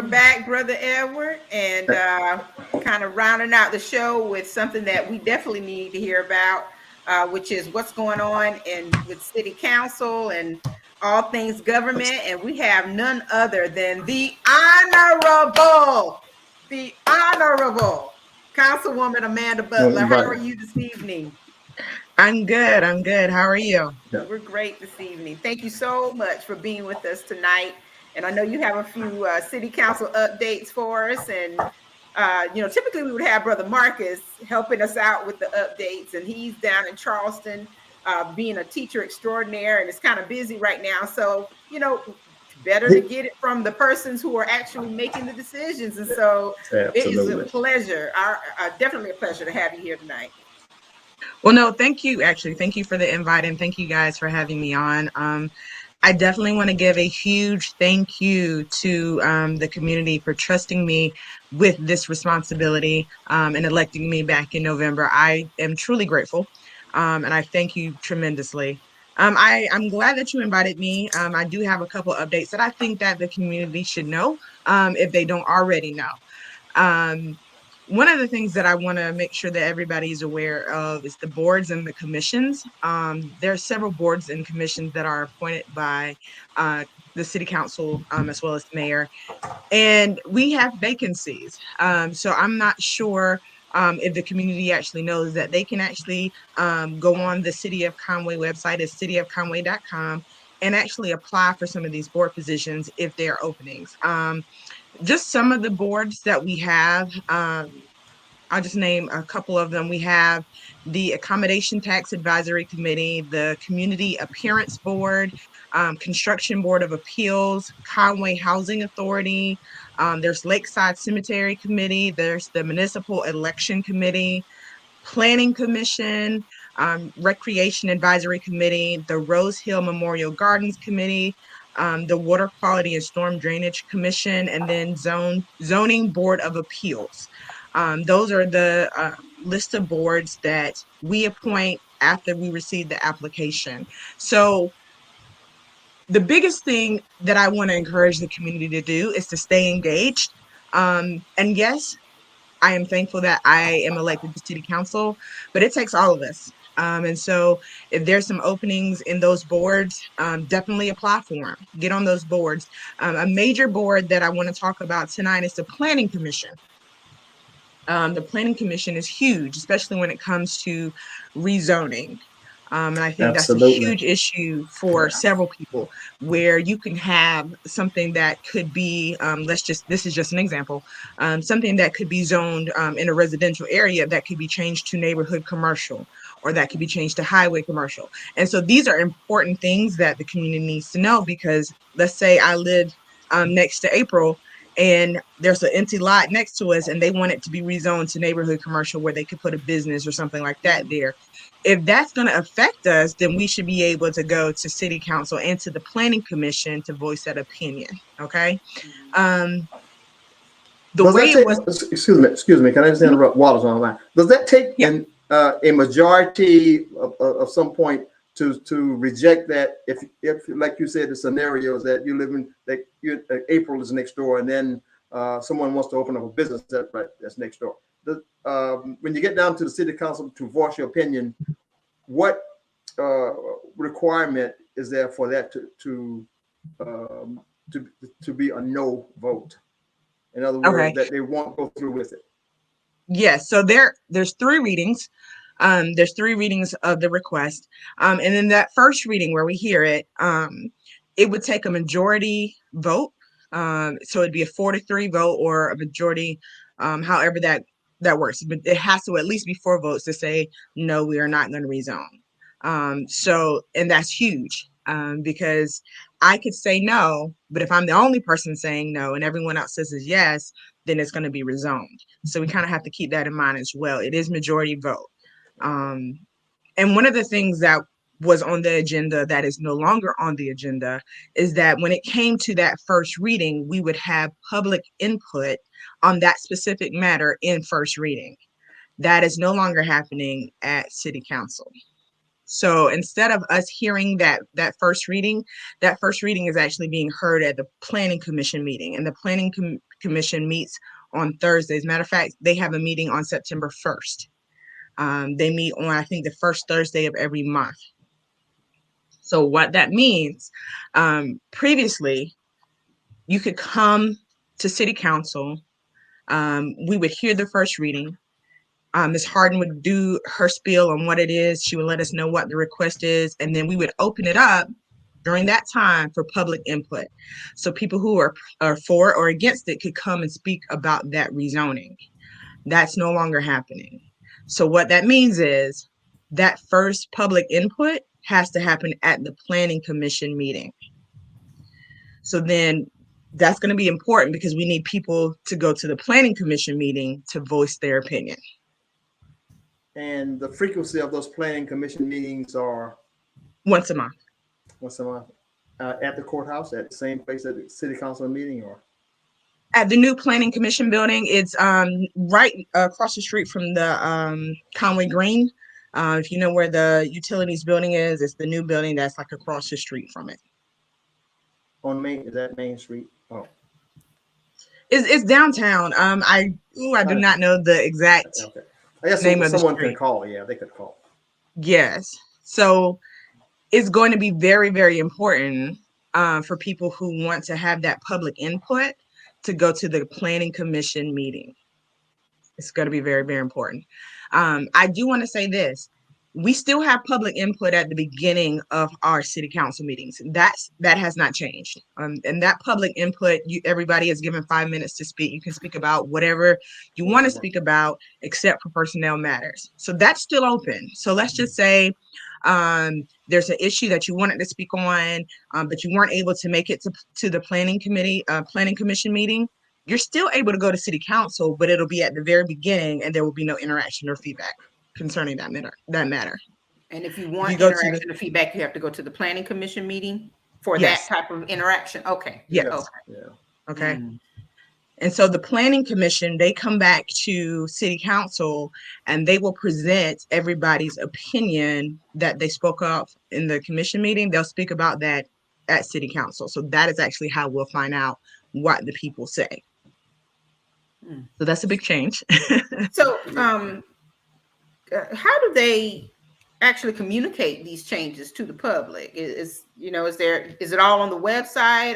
we're back, Brother Edward, and kind of rounding out the show with something that we definitely need to hear about, which is what's going on with City Council and all things government. And we have none other than the Honorable Councilwoman Amanda Butler. How are you this evening? I'm good. How are you? We're great this evening. Thank you so much for being with us tonight. And I know you have a few city council updates for us. And, typically we would have Brother Marcus helping us out with the updates. And he's down in Charleston being a teacher extraordinaire and is kind of busy right now. So, better to get it from the persons who are actually making the decisions. And so It is a pleasure, definitely a pleasure to have you here tonight. Well, no, thank you. Actually, thank you for the invite, and thank you guys for having me on. I definitely want to give a huge thank you to the community for trusting me with this responsibility and electing me back in November. I am truly grateful, and I thank you tremendously. I'm glad that you invited me. I do have a couple updates that I think that the community should know if they don't already know. One of the things that I want to make sure that everybody is aware of is the boards and the commissions. There are several boards and commissions that are appointed by the city council as well as the mayor, and we have vacancies. So I'm not sure if the community actually knows that they can actually go on the City of Conway website at cityofconway.com and actually apply for some of these board positions if they are openings. Just some of the boards that we have, I'll just name a couple of them. We have the Accommodation Tax Advisory Committee, the Community Appearance Board, Construction Board of Appeals, Conway Housing Authority, there's Lakeside Cemetery Committee, there's the Municipal Election Committee, Planning Commission, Recreation Advisory Committee, the Rose Hill Memorial Gardens Committee, the Water Quality and Storm Drainage Commission, and then Zoning Board of Appeals. Those are the list of boards that we appoint after we receive the application. So the biggest thing that I want to encourage the community to do is to stay engaged. And yes, I am thankful that I am elected to city council, but it takes all of us. And so if there's some openings in those boards, definitely apply for them. Get on those boards. A major board that I want to talk about tonight is the Planning Commission. The Planning Commission is huge, especially when it comes to rezoning. And I think that's a huge issue for several people, where you can have something that could be, this is just an example, something that could be zoned in a residential area that could be changed to neighborhood commercial, or that could be changed to highway commercial. And so these are important things that the community needs to know, because let's say I live next to April, and there's an empty lot next to us and they want it to be rezoned to neighborhood commercial where they could put a business or something like that there. If that's going to affect us, then we should be able to go to city council and to the planning commission to voice that opinion. Okay. Excuse me. Can I just interrupt? Wallace on the line. Does that take a majority of some point to reject that? If like you said, the scenarios that you live in, that April is next door, and then someone wants to open up a business that's next door. When you get down to the city council to voice your opinion, what requirement is there for that to be a no vote? In other words, that they won't go through with it. Yes. So there's 3 readings. There's 3 readings of the request. And then that first reading where we hear it, it would take a majority vote. So it'd be a 4-3 vote or a majority, however that works. But it has to at least be 4 votes to say, no, we are not going to rezone. And that's huge, because I could say no, but if I'm the only person saying no and everyone else says yes, then it's going to be rezoned. So we kind of have to keep that in mind as well. It is majority vote. And one of the things that was on the agenda that is no longer on the agenda is that when it came to that first reading, we would have public input on that specific matter in first reading. That is no longer happening at city council. So instead of us hearing that first reading is actually being heard at the Planning Commission meeting. And the Planning Commission meets on Thursdays. Matter of fact, they have a meeting on September 1st. They meet on, I think, the first Thursday of every month. So what that means, previously, you could come to City Council. We would hear the first reading. Ms. Harden would do her spiel on what it is. She would let us know what the request is, and then we would open it up during that time for public input. So people who are for or against it could come and speak about that rezoning. That's no longer happening. So what that means is that first public input has to happen at the Planning Commission meeting. So then that's going to be important because we need people to go to the Planning Commission meeting to voice their opinion. And the frequency of those Planning Commission meetings are? Once a month. Once a month. At the courthouse, at the same place at the City Council meeting, or? At the new Planning Commission building. It's right across the street from the Conway Green. If you know where the utilities building is, it's the new building that's like across the street from it. On Main, is that Main Street? Oh. It's downtown. I do not know the exact I guess name of the someone street. can call. Yeah, they could call. Yes. So it's going to be very, very important for people who want to have that public input to go to the Planning Commission meeting. It's going to be very, very important. I do want to say this. We still have public input at the beginning of our City Council meetings. That has not changed. And that public input, everybody is given 5 minutes to speak. You can speak about whatever you want to speak about, except for personnel matters. So that's still open. So let's just say there's an issue that you wanted to speak on, but you weren't able to make it to the Planning Commission meeting. You're still able to go to City Council, but it'll be at the very beginning, and there will be no interaction or feedback concerning that matter. And if you want interaction or feedback, you have to go to the Planning Commission meeting for that type of interaction. Okay. Yes. Okay. Yeah. Okay. And so the Planning Commission, they come back to City Council and they will present everybody's opinion that they spoke of in the commission meeting. They'll speak about that at City Council. So that is actually how we'll find out what the people say. So that's a big change. So how do they actually communicate these changes to the public? Is it all on the website?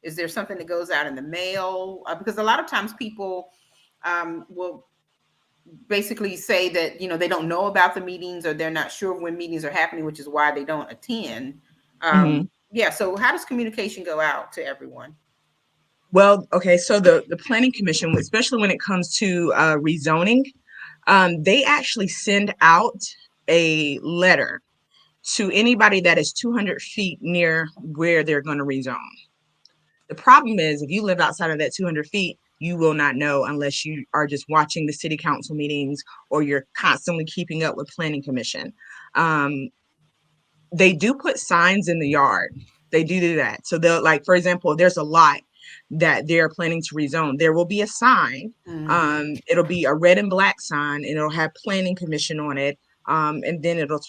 Is there something that goes out in the mail? Because a lot of times people will basically say that, they don't know about the meetings or they're not sure when meetings are happening, which is why they don't attend. Yeah. So how does communication go out to everyone? Well, okay. So the Planning Commission, especially when it comes to rezoning, they actually send out a letter to anybody that is 200 feet near where they're going to rezone. The problem is if you live outside of that 200 feet, you will not know unless you are just watching the City Council meetings or you're constantly keeping up with Planning Commission. They do put signs in the yard. They do that. So they'll, like, for example, there's a lot that they're planning to rezone. There will be a sign. It'll be a red and black sign, and it'll have Planning Commission on it. And then it'll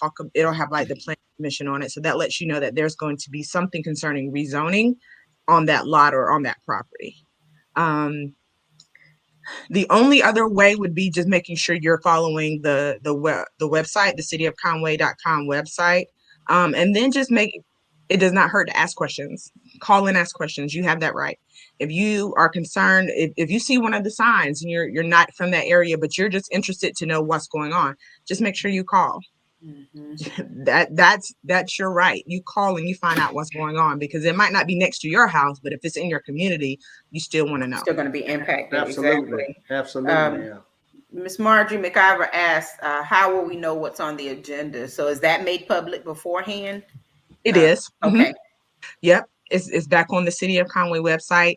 have like the Planning Commission on it. So that lets you know that there's going to be something concerning rezoning on that lot or on that property. The only other way would be just making sure you're following the website, the cityofconway.com website. And then just it does not hurt to ask questions. Call and ask questions. You have that right. If you are concerned, if you see one of the signs and you're not from that area, but you're just interested to know what's going on, just make sure you call. That's your right. You call and you find out what's going on, because it might not be next to your house, but if it's in your community, you still want to know. Still going to be impacted. Absolutely. Exactly. Absolutely. Yeah. Ms. Marjorie McIver asked, how will we know what's on the agenda? So is that made public beforehand? It is. Okay. Yep. It's back on the City of Conway website.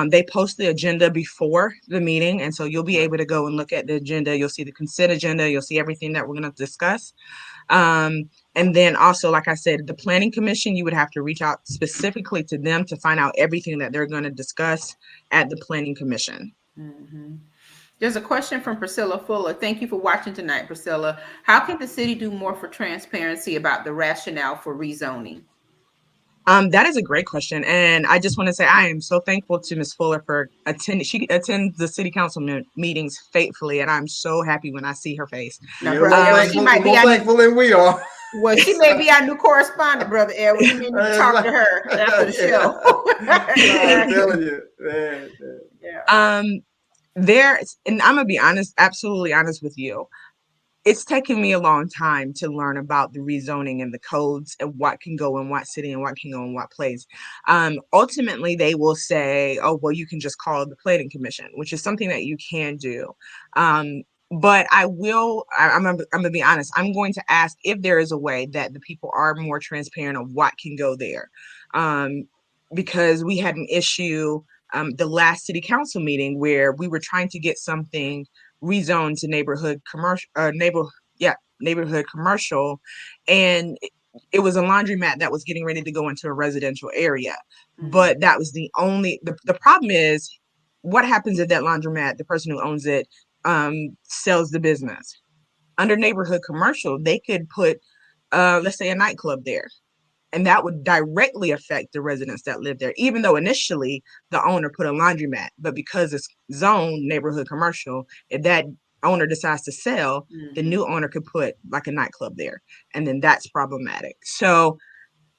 They post the agenda before the meeting. And so you'll be able to go and look at the agenda. You'll see the consent agenda. You'll see everything that we're going to discuss. And then also, like I said, the Planning Commission, you would have to reach out specifically to them to find out everything that they're going to discuss at the Planning Commission. There's a question from Priscilla Fuller. Thank you for watching tonight, Priscilla. How can the city do more for transparency about the rationale for rezoning? That is a great question. And I just want to say I am so thankful to Ms. Fuller for attending. She attends the city council meetings faithfully, and I'm so happy when I see her face. Now, You're Brother more Edward, thankful, she might be more our thankful than we are. well, she may be our new correspondent, Brother Edward. You may need to talk to her after the show. I'm telling you, man. Yeah. And I'm gonna be honest, absolutely honest with you. It's taken me a long time to learn about the rezoning and the codes and what can go in what city and what can go in what place. Ultimately, they will say, oh, well, you can just call the planning commission, which is something that you can do. But I'm gonna be honest, I'm going to ask if there is a way that the people are more transparent of what can go there. Because we had an issue the last city council meeting where we were trying to get something rezoned to neighborhood commercial, neighborhood commercial, and it was a laundromat that was getting ready to go into a residential area. But that was the problem is what happens if that laundromat, the person who owns it, sells the business. Under neighborhood commercial, they could put let's say a nightclub there. And that would directly affect the residents that live there, even though initially the owner put a laundromat. But because it's zoned neighborhood commercial, if that owner decides to sell, the new owner could put like a nightclub there. And then that's problematic. So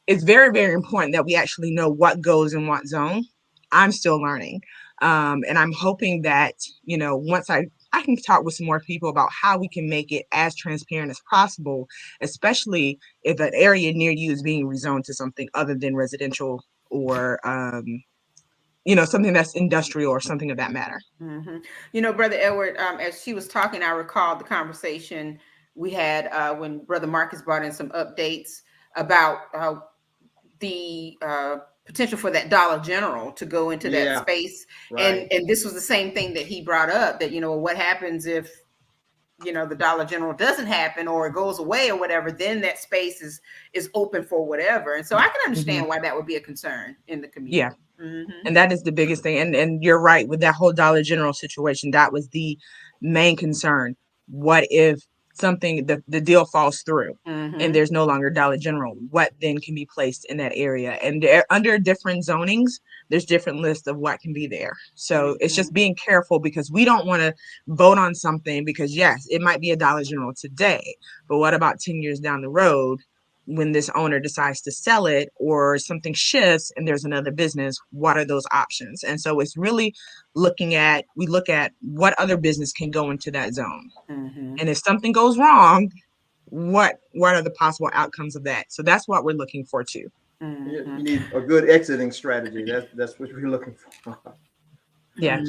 it's very, very important that we actually know what goes in what zone. I'm still learning. And I'm hoping that, once I can talk with some more people about how we can make it as transparent as possible, especially if an area near you is being rezoned to something other than residential or, something that's industrial or something of that matter. Brother Edward, as she was talking, I recalled the conversation we had when Brother Marcus brought in some updates about the potential for that Dollar General to go into that space. Right. And this was the same thing that he brought up, that, what happens if, the Dollar General doesn't happen or it goes away or whatever, then that space is open for whatever. And so I can understand why that would be a concern in the community. Yeah. And that is the biggest thing. And you're right with that whole Dollar General situation. That was the main concern. What if something, the deal falls through and there's no longer Dollar General? What then can be placed in that area? And under different zonings, there's different lists of what can be there. So it's just being careful, because we don't want to vote on something because yes, it might be a Dollar General today, but what about 10 years down the road when this owner decides to sell it or something shifts and there's another business? What are those options? And so it's really we look at what other business can go into that zone. And if something goes wrong, what are the possible outcomes of that? So that's what we're looking for too. You need a good exiting strategy. That's what we're looking for. Yeah.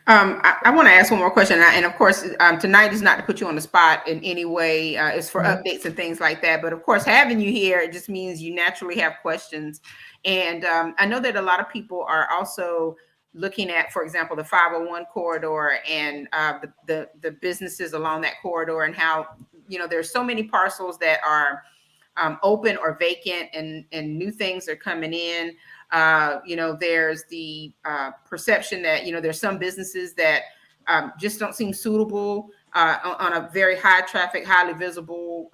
I want to ask one more question. And of course, tonight is not to put you on the spot in any way. It's for updates and things like that. But of course, having you here, it just means you naturally have questions. And I know that a lot of people are also looking at, for example, the 501 corridor and the businesses along that corridor, and how, there's so many parcels that are open or vacant, and new things are coming in. There's the perception that, there's some businesses that just don't seem suitable on a very high traffic, highly visible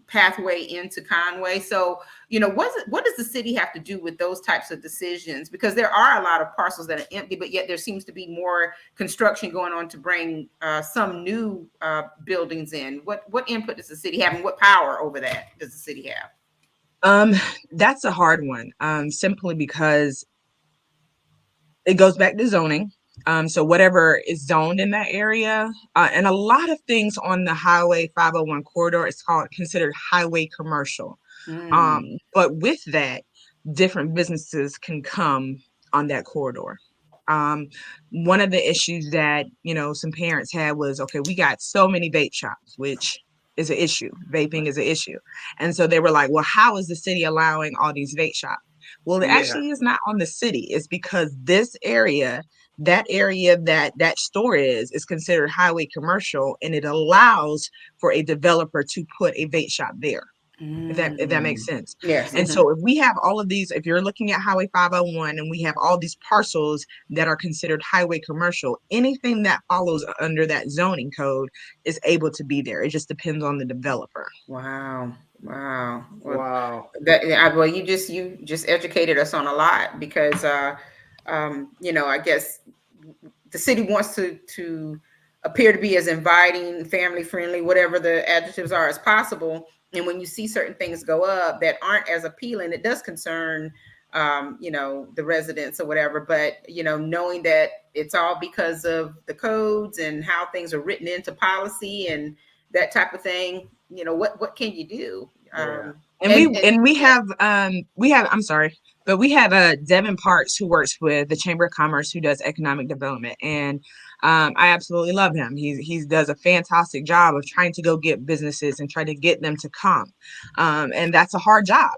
pathway into Conway. So, what does the city have to do with those types of decisions? Because there are a lot of parcels that are empty, but yet there seems to be more construction going on to bring some new buildings in. What input does the city have, and what power over that does the city have? That's a hard one, simply because it goes back to zoning. So whatever is zoned in that area, and a lot of things on the Highway 501 corridor is considered highway commercial. But with that, different businesses can come on that corridor. One of the issues that, some parents had was, okay, we got so many vape shops, which is an issue. Vaping is an issue. And so they were like, well, how is the city allowing all these vape shops? Well, it actually is not on the city. It's because this area, that store is considered highway commercial, and it allows for a developer to put a vape shop there. if that makes sense. Yes. And so if we have all of these, if you're looking at Highway 501 and we have all these parcels that are considered highway commercial, anything that follows under that zoning code is able to be there. It just depends on the developer. Wow. Well, Wow. well, you just educated us on a lot, because I guess the city wants to appear to be as inviting, family friendly, whatever the adjectives are, as possible. And when you see certain things go up that aren't as appealing, it does concern the residents or whatever. But knowing that it's all because of the codes and how things are written into policy and that type of thing, what can you do? We have Devin Parks, who works with the Chamber of Commerce, who does economic development, and I absolutely love him. He does a fantastic job of trying to go get businesses and try to get them to come, and that's a hard job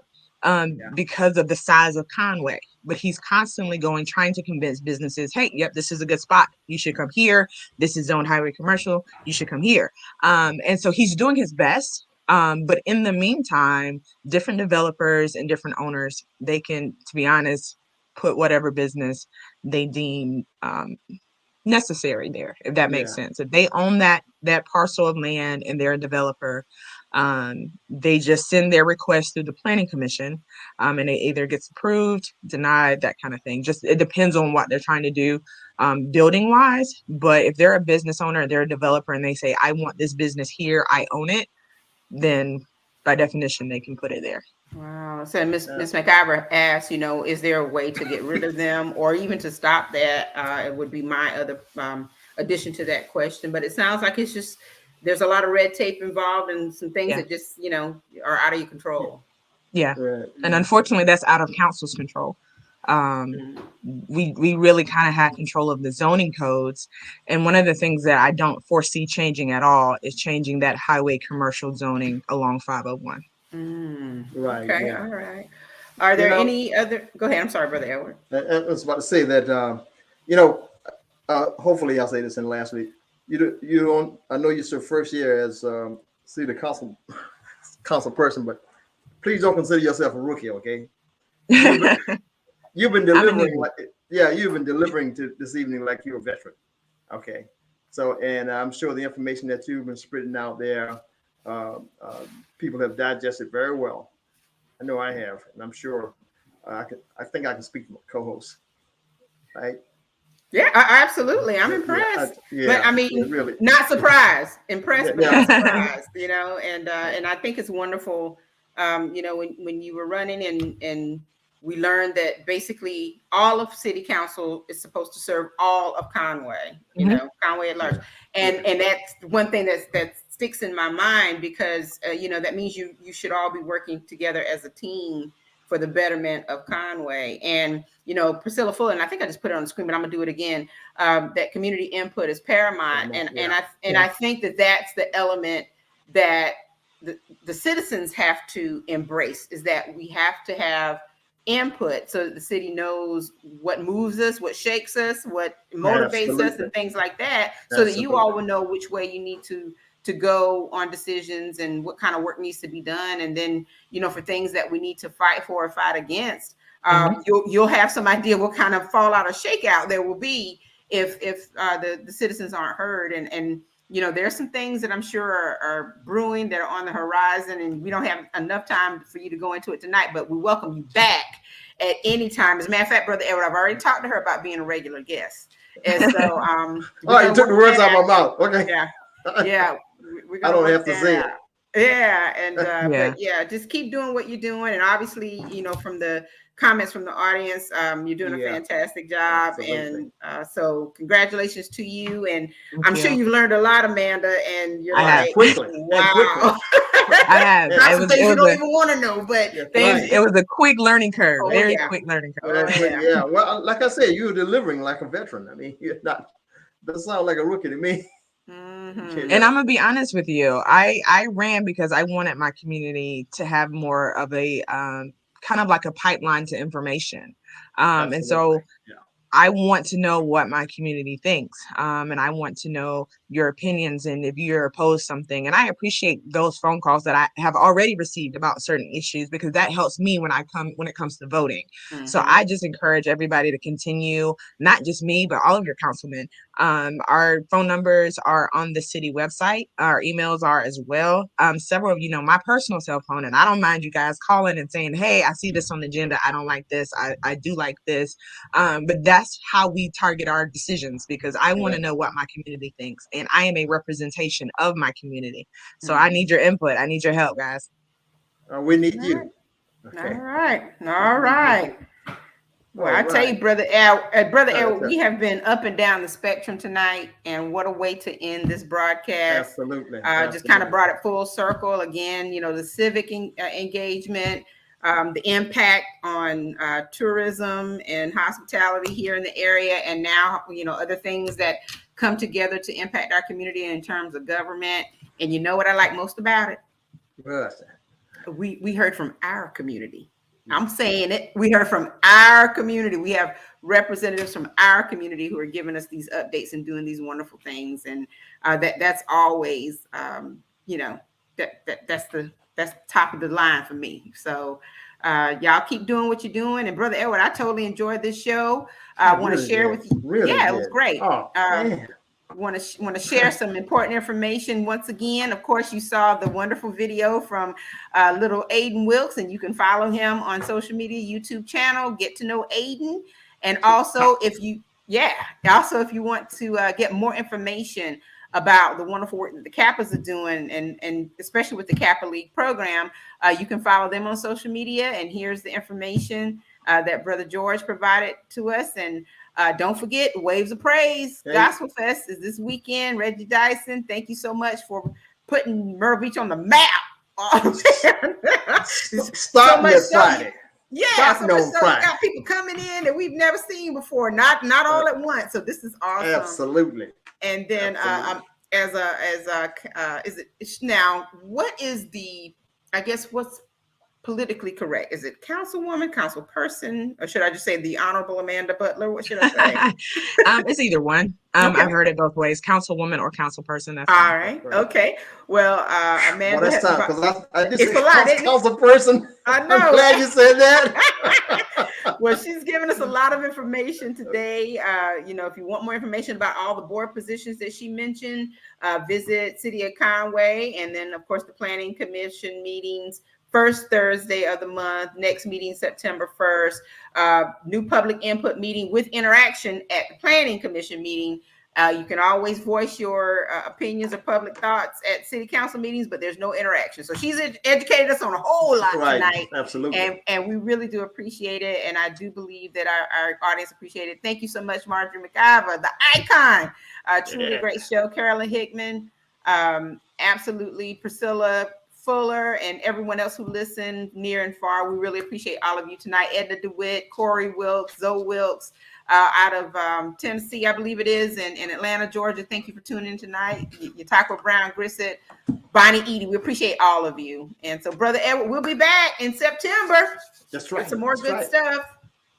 because of the size of Conway. But he's constantly trying to convince businesses, hey, yep, this is a good spot. You should come here. This is zoned highway commercial. You should come here. And so he's doing his best. But in the meantime, different developers and different owners, they can, to be honest, put whatever business they deem necessary there, if that makes sense. If they own that parcel of land and they're a developer, they just send their request through the planning commission, and it either gets approved, denied, that kind of thing. Just it depends on what they're trying to do building wise. But if they're a business owner, they're a developer, and they say, I want this business here, I own it, then by definition they can put it there. Wow. So Ms. McIver asked, is there a way to get rid of them or even to stop that? It would be my other addition to that question. But it sounds like it's just there's a lot of red tape involved and some things that just are out of your control. Yeah. Right. And unfortunately that's out of council's control. We really kind of had control of the zoning codes, and one of the things that I don't foresee changing at all is changing that highway commercial zoning along 501. Right. Okay. Yeah. All right. Are there any other? Go ahead. I'm sorry, Brother Edward. I was about to say that hopefully I'll say this in last week. You don't. I know it's your first year as city council person, but please don't consider yourself a rookie. Okay. You've been delivering you've been delivering to this evening like you're a veteran. Okay. So, and I'm sure the information that you've been spreading out there, people have digested very well. I know I have, and I'm sure I think I can speak to my co-host. Right? Yeah, absolutely. I'm impressed. But I mean, really. Not surprised, impressed, but not surprised, and I think it's wonderful, when you were running and we learned that basically all of city council is supposed to serve all of Conway, Conway at large. And that's one thing that sticks in my mind, because, that means you should all be working together as a team for the betterment of Conway. And, Priscilla Fuller, and I think I just put it on the screen, but I'm gonna do it again. That community input is paramount. And I think that's the element that the citizens have to embrace, is that we have to have input so that the city knows what moves us, what shakes us, what motivates us, and things like that, so that you all will know which way you need to go on decisions and what kind of work needs to be done. And then, for things that we need to fight for or fight against, you'll have some idea what kind of fallout or shakeout there will be if the citizens aren't heard. And there's some things that I'm sure are brewing that are on the horizon, and we don't have enough time for you to go into it tonight, but we welcome you back at any time. As a matter of fact, Brother Edward, I've already talked to her about being a regular guest. And so, you took the words out of my mouth. Okay. Yeah. I don't have to say it. Yeah. And, but just keep doing what you're doing. And obviously, from the comments from the audience, you're doing a fantastic job. Absolutely. And so congratulations to you. And I'm sure you've learned a lot, Amanda, and you're quickly. Wow. I have. It was things you don't even want to know, but it was a quick learning curve. Quick learning curve. Well, like I said, you're delivering like a veteran. I mean, you're not, that sounds like a rookie to me. And I'm gonna be honest with you. I ran because I wanted my community to have more of a kind of like a pipeline to information. And so I want to know what my community thinks. And I want to know your opinions and if you're opposed to something. And I appreciate those phone calls that I have already received about certain issues, because that helps me when it comes to voting. So I just encourage everybody to continue, not just me, but all of your councilmen. Our phone numbers are on the city website. Our emails are as well. Several of you know my personal cell phone, and I don't mind you guys calling and saying, hey, I see this on the agenda. I don't like this. I do like this. But that's how we target our decisions, because I want to know what my community thinks, and I am a representation of my community. So I need your input. I need your help, guys. We need you. Okay. All right. Well, I tell you, Brother Edward, we have been up and down the spectrum tonight, and what a way to end this broadcast. Absolutely. Just kind of brought it full circle again. You know, the civic engagement, the impact on tourism and hospitality here in the area, and now, you know, other things that come together to impact our community in terms of government. And you know what I like most about it? What? We heard from our community. I'm saying it. We heard from our community. We have representatives from our community who are giving us these updates and doing these wonderful things. And that's always, you know, that's top of the line for me. So y'all keep doing what you're doing. And Brother Edward, I totally enjoyed this show. I want to share with you. Really yeah, did. It was great. Oh, man. Want to share some important information once again. Of course, you saw the wonderful video from little Aiden Wilkes, and you can follow him on social media, YouTube channel. Get to know Aiden, and also if you want to get more information about the wonderful work that the Kappas are doing, and especially with the Kappa League program, you can follow them on social media. And here's the information that Brother George provided to us. And don't forget, Waves of Praise Gospel Fest is this weekend. Reggie Dyson, thank you so much for putting Myrtle Beach on the map. Stop me Friday. Yeah, so we got people coming in that we've never seen before, not all at once. So this is awesome. Absolutely. And then what is the, I guess, what's politically correct? Is it councilwoman, councilperson, or should I just say the Honorable Amanda Butler? What should I say? It's either one. Okay. I've heard it both ways, councilwoman or councilperson. That's all right. Okay. Well, Amanda. Well, that's time, because I just said councilperson. I know. I'm glad you said that. Well, she's given us a lot of information today. You know, if you want more information about all the board positions that she mentioned, visit City of Conway, and then, of course, the Planning Commission meetings. First Thursday of the month, next meeting September 1st, new public input meeting with interaction at the Planning Commission meeting. You can always voice your opinions or public thoughts at city council meetings, but there's no interaction. So she's educated us on a whole lot tonight. Absolutely. And we really do appreciate it. And I do believe that our audience appreciate it. Thank you so much, Marjorie McIver, the icon. Truly a great show. Carolyn Hickman, absolutely. Priscilla Fuller, and everyone else who listened near and far. We really appreciate all of you tonight. Edna DeWitt, Corey Wilkes, Zoe Wilkes out of Tennessee, I believe it is, and in Atlanta, Georgia. Thank you for tuning in tonight. Yatako Brown, Grissett, Bonnie Edie. We appreciate all of you. And so, Brother Edward, we'll be back in September. That's right. With some more good stuff.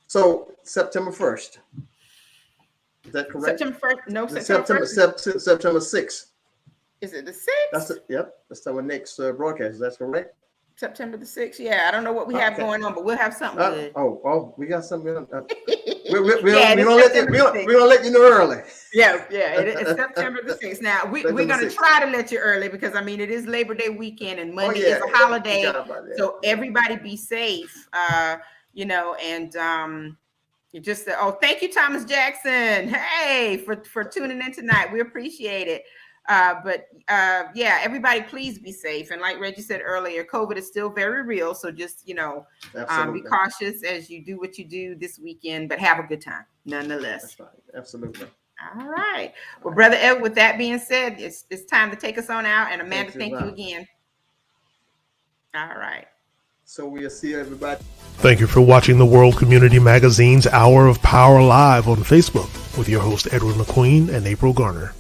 So September 1st. Is that correct? September 1st? No, September 1st. September 6th. Is it the 6th? That's it. Yep. That's our next broadcast. That's correct. September the 6th. Yeah, I don't know what we have going on, but we'll have something good. We got something. We're gonna let you know early. Yeah. It's September the 6th. Now we're gonna try to let you early, because I mean it is Labor Day weekend and Monday is a holiday. So everybody be safe. You know, and you just thank you, Thomas Jackson. Hey, for tuning in tonight. We appreciate it. Everybody please be safe. And like Reggie said earlier, COVID is still very real. So just, be cautious as you do what you do this weekend, but have a good time nonetheless. That's right. Absolutely. All right. Well, Brother Ed, with that being said, it's time to take us on out. And Amanda, thank you again. All right. So we'll see everybody. Thank you for watching the World Community Magazine's Hour of Power Live on Facebook with your host, Edward McQueen and April Garner.